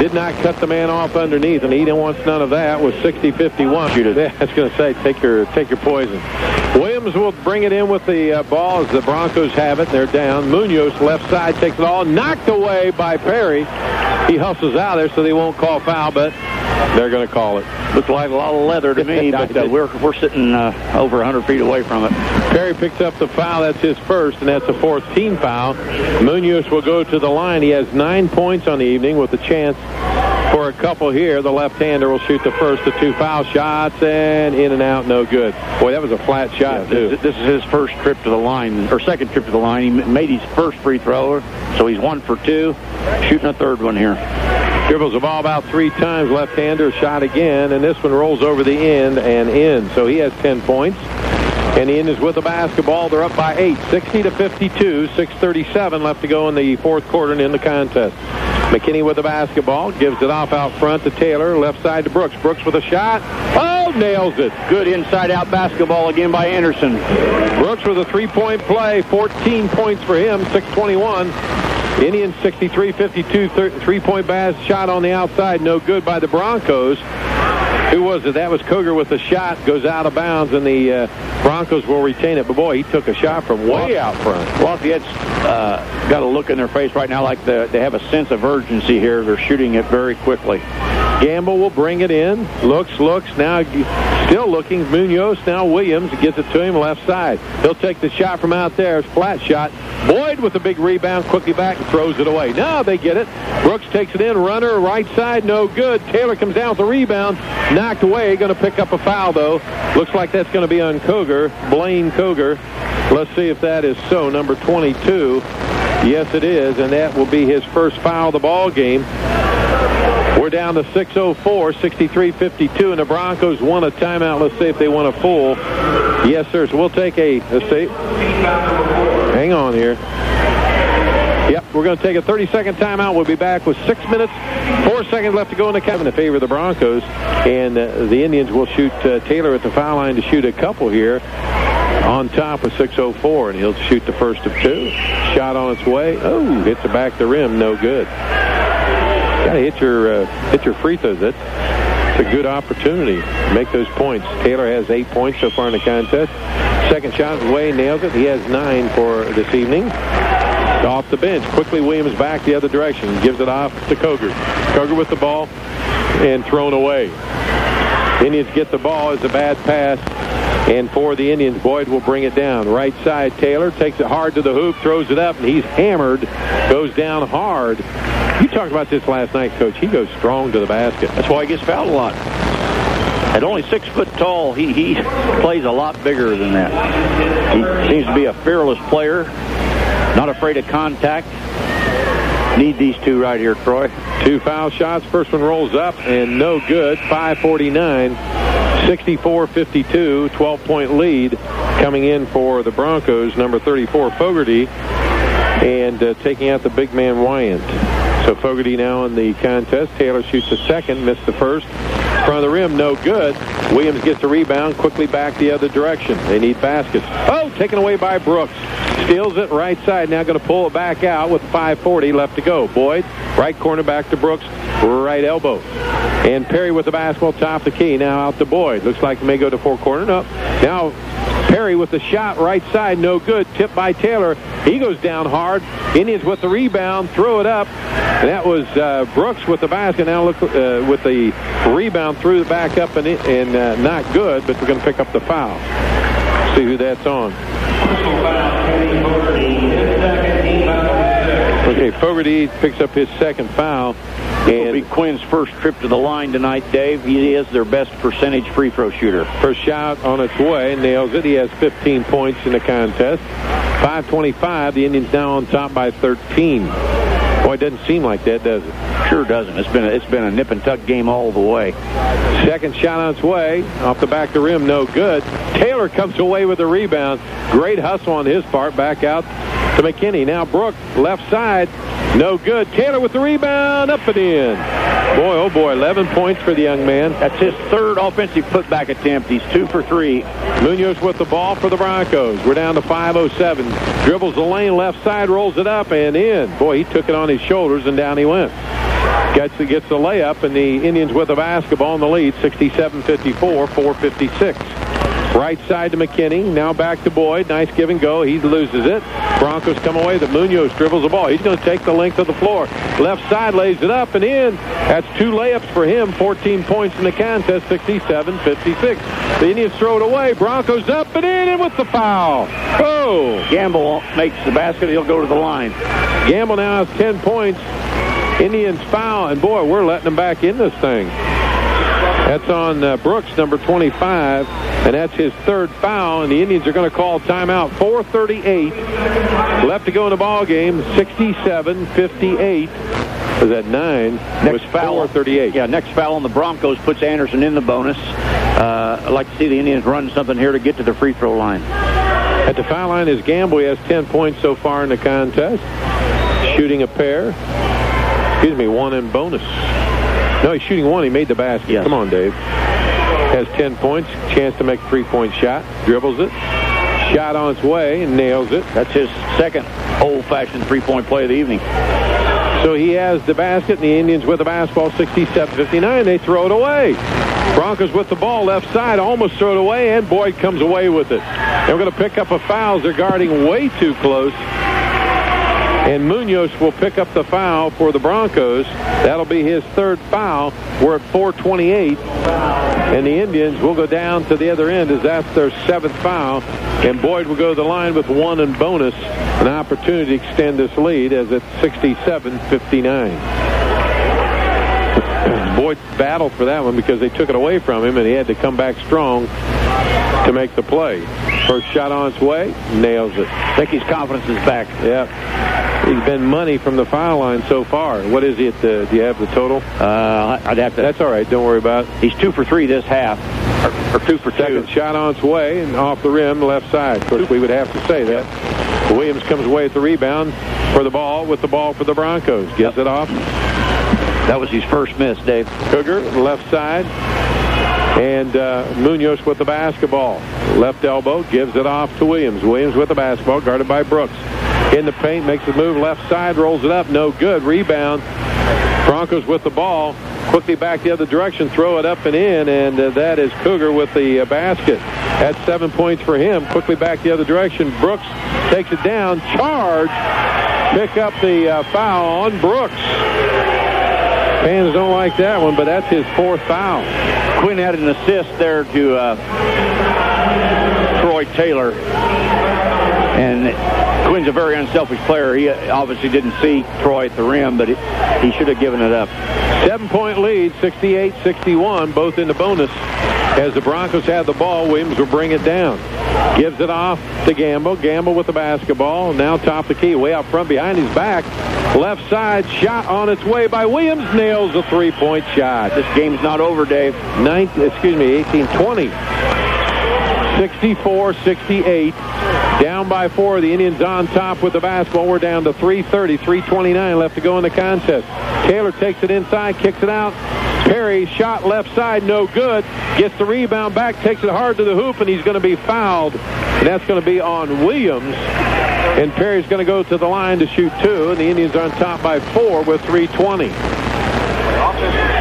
Did not cut the man off underneath, and he wants none of that. With 60-51. That's going to say, take your poison. Williams will bring it in with the ball as the Broncos have it. They're down. Munoz, left side, takes it all. Knocked away by Perry. He hustles out there, so they won't call foul, but they're going to call it. Looks like a lot of leather to me, but we're sitting over 100 feet away from it. Perry picks up the foul. That's his first, and that's a 4th team foul. Munoz will go to the line. He has 9 points on the evening with a chance for a couple here. The left-hander will shoot the first of 2 foul shots, and in and out, no good. Boy, that was a flat shot, too. This is his first trip to the line, or second trip to the line. He made his first free throw, so he's 1 for 2, shooting a third one here. Dribbles the ball about 3 times. Left-hander shot again, and this one rolls over the end and in. So he has 10 points. And the Indians with the basketball. They're up by 8, 60-52. 6:37 left to go in the fourth quarter and in the contest. McKinney with the basketball. Gives it off out front to Taylor. Left side to Brooks. Brooks with a shot. Oh, nails it. Good inside-out basketball again by Anderson. Brooks with a 3-point play. 14 points for him. 6:21. Indians 63-52, 3-point shot on the outside. No good by the Broncos. Who was it? That was Cougar with the shot. Goes out of bounds, and the Broncos will retain it. But, boy, he took a shot from way out front. Lafayette's got a look in their face right now like they have a sense of urgency here. They're shooting it very quickly. Gamble will bring it in. Looks. Now still looking. Munoz. Now Williams gets it to him left side. He'll take the shot from out there. Flat shot. Boyd with a big rebound, quickly back and throws it away. Now they get it. Brooks takes it in, runner, right side, no good. Taylor comes down with the rebound, knocked away. Going to pick up a foul, though. Looks like that's going to be on Koger, Blaine Koger. Let's see if that is so. Number 22. Yes, it is, and that will be his first foul of the ball game. We're down to 6:04, 63-52, and the Broncos want a timeout. Let's see if they want a full. Yes, sir. So we'll take a, let's see. Hang on here. Yep, we're going to take a 30-second timeout. We'll be back with 6 minutes, 4 seconds left to go in the count in favor of the Broncos. And the Indians will shoot Taylor at the foul line to shoot a couple here on top of 6:04, and he'll shoot the first of two. Shot on its way. Oh, hits the back of the rim. No good. Got to hit your free throws. It's a good opportunity to make those points. Taylor has 8 points so far in the contest. Second shot away, nails it. He has 9 for this evening. Off the bench. Quickly Williams back the other direction. Gives it off to Koger. Koger with the ball and thrown away. Indians get the ball. It's a bad pass. And for the Indians, Boyd will bring it down. Right side, Taylor takes it hard to the hoop, throws it up, and he's hammered. Goes down hard. You talked about this last night, Coach. He goes strong to the basket. That's why he gets fouled a lot. At only 6 foot tall, he plays a lot bigger than that. He seems to be a fearless player, not afraid of contact. Need these two right here, Troy. 2 foul shots. First one rolls up and no good. 5:49, 64-52, 12-point lead coming in for the Broncos. Number 34, Fogarty, and taking out the big man Wyant. So Fogarty now in the contest. Taylor shoots the second, missed the first. Front of the rim, no good. Williams gets the rebound, quickly back the other direction. They need baskets. Oh, taken away by Brooks. Steals it right side. Now going to pull it back out with 5:40 left to go. Boyd, right corner back to Brooks, right elbow. And Perry with the basketball, top the key. Now out to Boyd. Looks like he may go to four corner. No. Now Perry with the shot right side, no good. Tipped by Taylor. He goes down hard. Indians with the rebound, throw it up. And that was Brooks with the basket. Now look with the rebound, threw it back up and not good, but we're going to pick up the foul. See who that's on. Okay, Fogarty picks up his second foul. It'll be Quinn's first trip to the line tonight, Dave. He is their best percentage free throw shooter. First shot on its way, nails it. He has 15 points in the contest. 5:25, the Indians now on top by 13. Boy, it doesn't seem like that, does it? Sure doesn't. It's been a nip and tuck game all the way. Second shot on its way, off the back of the rim, no good. Taylor comes away with a rebound. Great hustle on his part, back out to McKinney. Now Brooks, left side, no good. Taylor with the rebound, up and in. Boy, oh boy, 11 points for the young man. That's his third offensive putback attempt. He's 2 for 3. Munoz with the ball for the Broncos. We're down to 5:07. Dribbles the lane, left side, rolls it up and in. Boy, he took it on his shoulders and down he went. Gets the layup, and the Indians with the basketball in the lead, 67-54, 4:56. Right side to McKinney. Now back to Boyd. Nice give and go. He loses it. Broncos come away. The Munoz dribbles the ball. He's going to take the length of the floor. Left side lays it up and in. That's 2 layups for him. 14 points in the contest. 67-56. The Indians throw it away. Broncos up and in, and with the foul. Oh! Gamble makes the basket. He'll go to the line. Gamble now has 10 points. Indians foul, and boy, we're letting them back in this thing. That's on Brooks, number 25, and that's his third foul, and the Indians are going to call timeout. 4:38 left to go in the ball game. 67-58. Was that 9? Next foul. 4:38. Yeah, next foul on the Broncos puts Anderson in the bonus. I'd like to see the Indians run something here to get to the free throw line. At the foul line is Gamble. He has 10 points so far in the contest. Shooting a pair. Excuse me, 1 in bonus. No, he's shooting 1. He made the basket. Yes. Come on, Dave. Has 10 points. Chance to make a 3-point shot. Dribbles it. Shot on its way and nails it. That's his second old-fashioned 3-point play of the evening. So he has the basket, and the Indians with the basketball, 67-59. They throw it away. Broncos with the ball left side, almost throw it away, and Boyd comes away with it. They're going to pick up a foul. They're guarding way too close. And Munoz will pick up the foul for the Broncos. That'll be his third foul. We're at 4:28. And the Indians will go down to the other end as that's their 7th foul. And Boyd will go to the line with 1 and bonus. An opportunity to extend this lead as it's 67-59. Boyd battled for that one because they took it away from him, and he had to come back strong to make the play. First shot on its way, nails it. I think his confidence is back. Yep. He's been money from the foul line so far. What is it? Do you have the total? I'd have to. That's all right. Don't worry about it. He's 2 for 3 this half, or 2 for 2. Second shot on its way and off the rim, left side. Of course, we would have to say that. Williams comes away at the rebound for the ball with the ball for the Broncos. Gives it off. That was his first miss, Dave. Cougar, left side. And Munoz with the basketball. Left elbow, gives it off to Williams. Williams with the basketball, guarded by Brooks. In the paint, makes the move left side, rolls it up, no good. Rebound. Broncos with the ball. Quickly back the other direction, throw it up and in, and that is Cougar with the basket. That's 7 points for him. Quickly back the other direction. Brooks takes it down. Charge. Pick up the foul on Brooks. Fans don't like that one, but that's his 4th foul. Quinn had an assist there to Troy Taylor. And Quinn's a very unselfish player. He obviously didn't see Troy at the rim, but he should have given it up. 7-point lead, 68-61, both in the bonus. As the Broncos had the ball, Williams will bring it down. Gives it off to Gamble. Gamble with the basketball. Now top the key, way out front behind his back. Left side, shot on its way by Williams. Nails a 3-point shot. This game's not over, Dave. 18-20. 64-68. Down by 4. The Indians on top with the basketball. We're down to 3:30, 3:29 left to go in the contest. Taylor takes it inside, kicks it out. Perry, shot left side, no good. Gets the rebound back, takes it hard to the hoop, and he's going to be fouled. And that's going to be on Williams. And Perry's going to go to the line to shoot 2. And the Indians are on top by 4 with 3:20.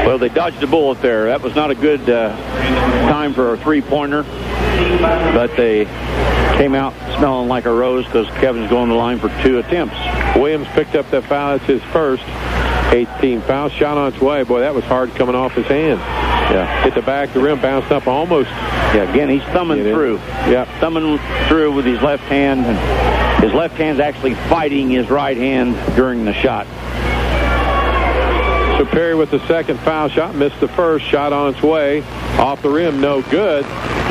Well, they dodged a bullet there. That was not a good time for a three-pointer. But they came out smelling like a rose because Kevin's going to the line for 2 attempts. Williams picked up that foul. It's his first. 8th foul. Shot on its way. Boy, that was hard coming off his hand. Yeah. Hit the back of the rim, bounced up almost. Yeah, again, he's thumbing through. Yeah. Thumbing through with his left hand. And his left hand's actually fighting his right hand during the shot. So Perry with the second foul shot. Missed the first. Shot on its way. Off the rim. No good.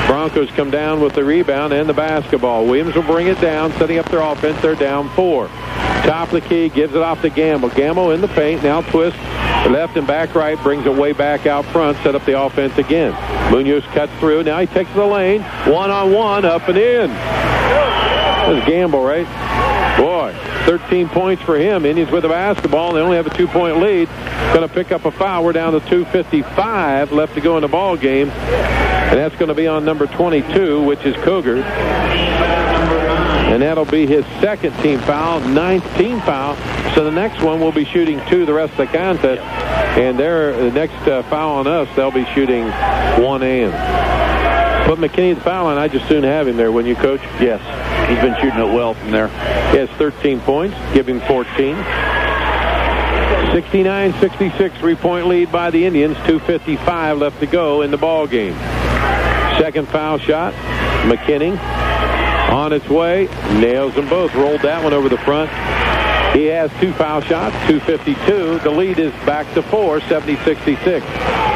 Broncos come down with the rebound and the basketball. Williams will bring it down, setting up their offense. They're down 4. Top of the key, gives it off to Gamble. Gamble in the paint, now twist left and back right, brings it way back out front, set up the offense again. Munoz cuts through, now he takes the lane, one-on-one, up and in. That's Gamble, right? Boy, 13 points for him. Indians with the basketball, and they only have a 2-point lead. Going to pick up a foul. We're down to 2:55 left to go in the ball game. And that's going to be on number 22, which is Cougar. And that'll be his second team foul, 9th team foul. So the next one will be shooting 2 the rest of the contest. And the next foul on us, they'll be shooting 1 and. Put McKinney at the foul line. I just soon have him there, wouldn't you, Coach? Yes. He's been shooting it well from there. He has 13 points. Give him 14. 69-66, 3-point lead by the Indians. 2:55 left to go in the ball game. Second foul shot. McKinney on its way. Nails them both. Rolled that one over the front. He has 2 foul shots. 2:52. The lead is back to 4. 70-66.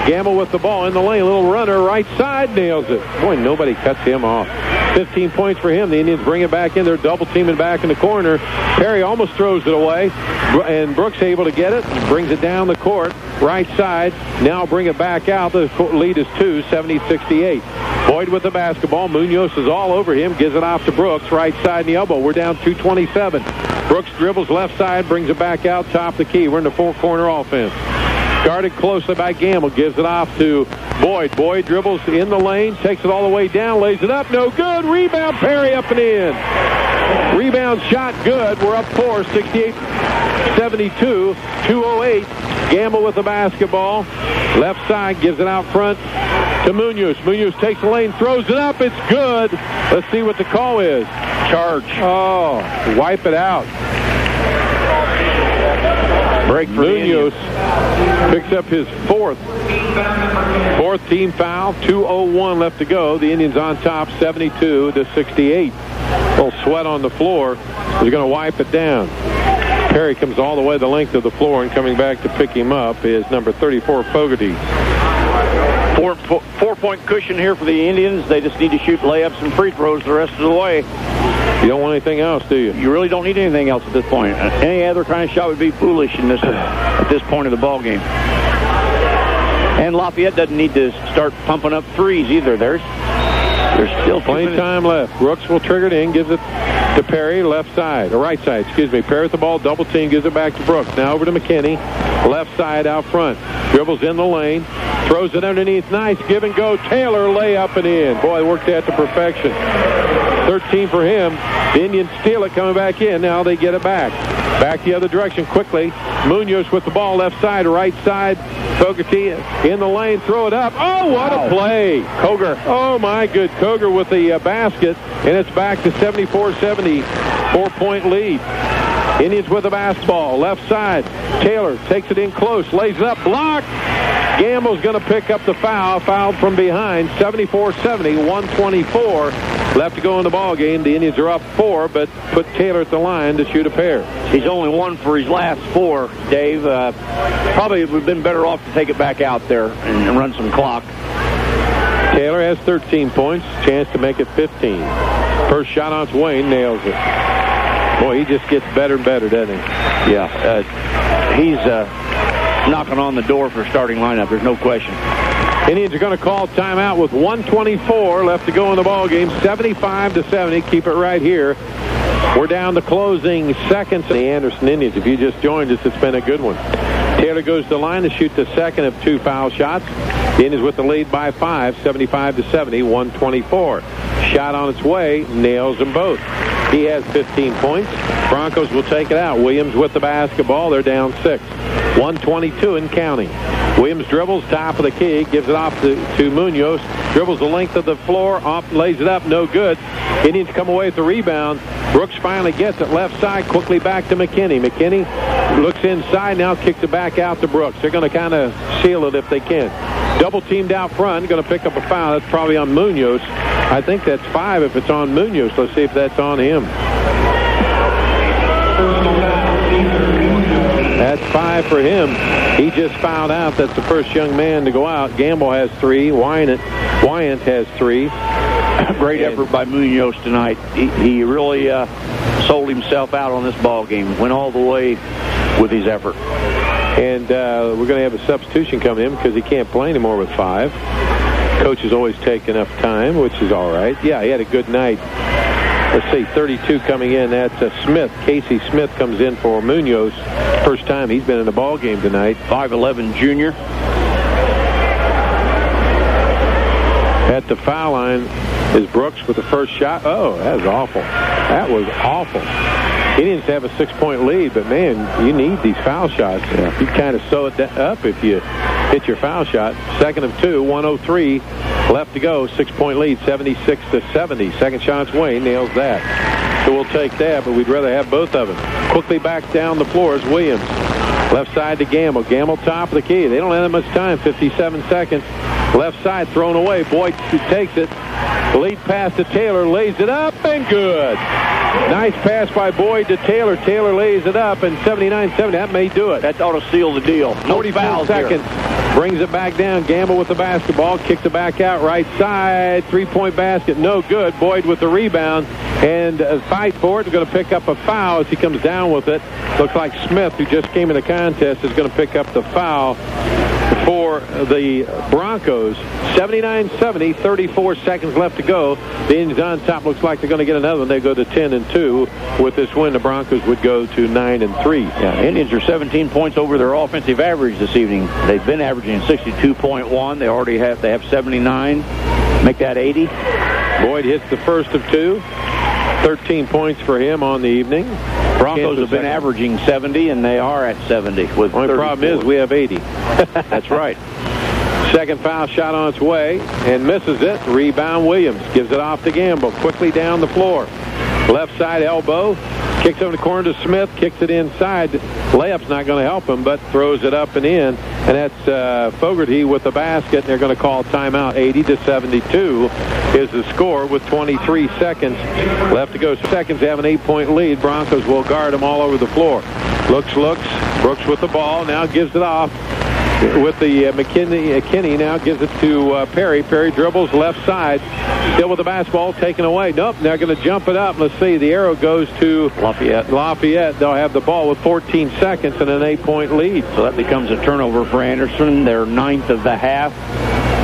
Gamble with the ball in the lane. A little runner right side. Nails it. Boy, nobody cuts him off. 15 points for him. The Indians bring it back in. They're double teaming back in the corner. Perry almost throws it away. And Brooks able to get it. Brings it down the court. Right side. Now bring it back out. The lead is 2. 70-68. Boyd with the basketball. Munoz is all over him. Gives it off to Brooks. Right side in the elbow. We're down 2:27. Brooks dribbles left side. Brings it back out. Top the key. We're in the 4-corner offense. Guarded closely by Gamble. Gives it off to Boyd. Boyd dribbles in the lane. Takes it all the way down. Lays it up. No good. Rebound. Perry up and in. Rebound shot good. We're up 4. 68-72. 2:08. Gamble with the basketball. Left side. Gives it out front to Munoz. Munoz takes the lane. Throws it up. It's good. Let's see what the call is. Charge. Oh, wipe it out. Break for Munoz picks up his fourth team foul. 2:01 left to go. The Indians on top 72-68. A little sweat on the floor. They're going to wipe it down. Perry comes all the way the length of the floor, and coming back to pick him up is number 34, Fogarty. 4-point cushion here for the Indians. They just need to shoot layups and free throws the rest of the way. You don't want anything else, do you? You really don't need anything else at this point. Any other kind of shot would be foolish in this at this point of the ball game. And Lafayette doesn't need to start pumping up threes either. There's still plenty time left. Brooks will trigger it in, gives it to Perry, left side, or right side, excuse me. Perry with the ball, double team, gives it back to Brooks. Now over to McKinney, left side out front. Dribbles in the lane, throws it underneath. Nice give and go. Taylor layup and in. Boy, worked that to perfection. 13 for him. The Indians steal it, coming back in. Now they get it back. Back the other direction quickly. Munoz with the ball, left side, right side. Fogarty in the lane, throw it up. Oh, what a play. Koger. Oh, my good. Koger with the basket, and it's back to 74-70, 4-point lead. Indians with the basketball, left side. Taylor takes it in close, lays it up, blocked. Gamble's going to pick up the foul, fouled from behind, 74-70, 124 left to go in the ball game. The Indians are up 4, but put Taylor at the line to shoot a pair. He's only 1 for his last 4, Dave. Probably would have been better off to take it back out there and run some clock. Taylor has 13 points, chance to make it 15. First shot on its way, nails it. Boy, he just gets better and better, doesn't he? Yeah, he's knocking on the door for starting lineup. There's no question. Indians are going to call timeout with 1:24 left to go in the ball game. 75-70. Keep it right here. We're down to closing seconds. The Anderson Indians, if you just joined us, it's been a good one. Taylor goes to the line to shoot the second of 2 foul shots. The Indians with the lead by 5, 75-70, 124. Shot on its way, nails them both. He has 15 points. Broncos will take it out. Williams with the basketball. They're down 6. 122 and counting. Williams dribbles, top of the key, gives it off to Munoz. Dribbles the length of the floor, off, lays it up, no good. Indians come away with the rebound. Brooks finally gets it left side, quickly back to McKinney. McKinney looks inside, now kicks it back out to Brooks. They're going to kind of seal it if they can. Double teamed out front, going to pick up a foul. That's probably on Munoz. I think that's 5 if it's on Munoz. Let's see if that's on him. That's 5 for him. He just fouled out. That's the first young man to go out. Gamble has 3. Wyant has 3. Great effort by Munoz tonight. He really sold himself out on this ball game. Went all the way with his effort. And we're going to have a substitution coming in because he can't play anymore with 5. Coaches always take enough time, which is all right. Yeah, he had a good night. Let's see, 32 coming in. That's Smith. Casey Smith comes in for Munoz. First time he's been in a ball game tonight. 5'11" junior. At the foul line is Brooks with the first shot. Oh, that was awful. That was awful. Indians have a 6-point lead, but man, you need these foul shots. Yeah. You kind of sew it up if you hit your foul shot. Second of 2, 103 left to go. 6-point lead, 76-70. Second shot's Wayne, nails that. So we'll take that, but we'd rather have both of them. Quickly back down the floor is Williams. Left side to Gamble. Gamble top of the key. They don't have that much time, 57 seconds. Left side thrown away. Boyd takes it. Lead pass to Taylor, lays it up, and good. Nice pass by Boyd to Taylor. Taylor lays it up, and 79-70. That may do it. That ought to seal the deal. No 44 seconds. Here. Brings it back down. Gamble with the basketball. Kicks it back out right side. 3-point basket. No good. Boyd with the rebound. And a fight for it. We're going to pick up a foul as he comes down with it. Looks like Smith, who just came in the contest, is going to pick up the foul for the Broncos. 79-70, 34 seconds left to go. The Indians on top. Looks like they're going to get another one. They go to 10-2. With this win, the Broncos would go to 9-3. Yeah, Indians are 17 points over their offensive average this evening. They've been averaging 62.1. They have 79. Make that 80. Boyd hits the first of 2. 13 points for him on the evening. Broncos have been averaging 70, and they are at 70. With only problem is we have 80. That's right. Second foul shot on its way and misses it. Rebound Williams. Gives it off to Gamble. Quickly down the floor. Left side elbow. Kicks over the corner to Smith, kicks it inside. Layup's not going to help him, but throws it up and in. And that's Fogarty with the basket. And they're going to call timeout. 80-72 is the score with 23 seconds left to go. Seconds have an 8-point lead. Broncos will guard them all over the floor. Looks. Brooks with the ball. Now gives it off. With the McKinney now gives it to Perry. Perry dribbles left side. Still with the basketball taken away. Nope, they're going to jump it up. Let's see. The arrow goes to Lafayette. They'll have the ball with 14 seconds and an 8-point lead. So that becomes a turnover for Anderson. Their 9th of the half.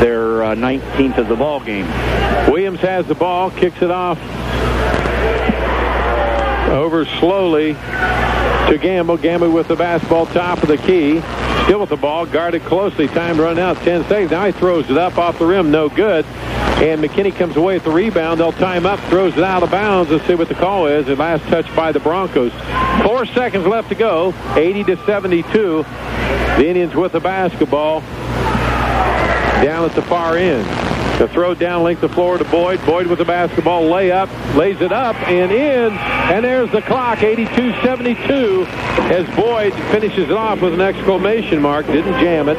Their 19th of the ball game. Williams has the ball. Kicks it off. Over slowly to Gamble. Gamble with the basketball top of the key. Still with the ball, guarded closely. Time to run out, 10 seconds. Now he throws it up off the rim, no good. And McKinney comes away with the rebound. They'll time up, throws it out of bounds. Let's see what the call is. The last touch by the Broncos. 4 seconds left to go, 80-72. The Indians with the basketball down at the far end. The throw down length of floor to Boyd. Boyd with the basketball, layup, lays it up and in. And there's the clock, 82-72, as Boyd finishes it off with an exclamation mark. Didn't jam it.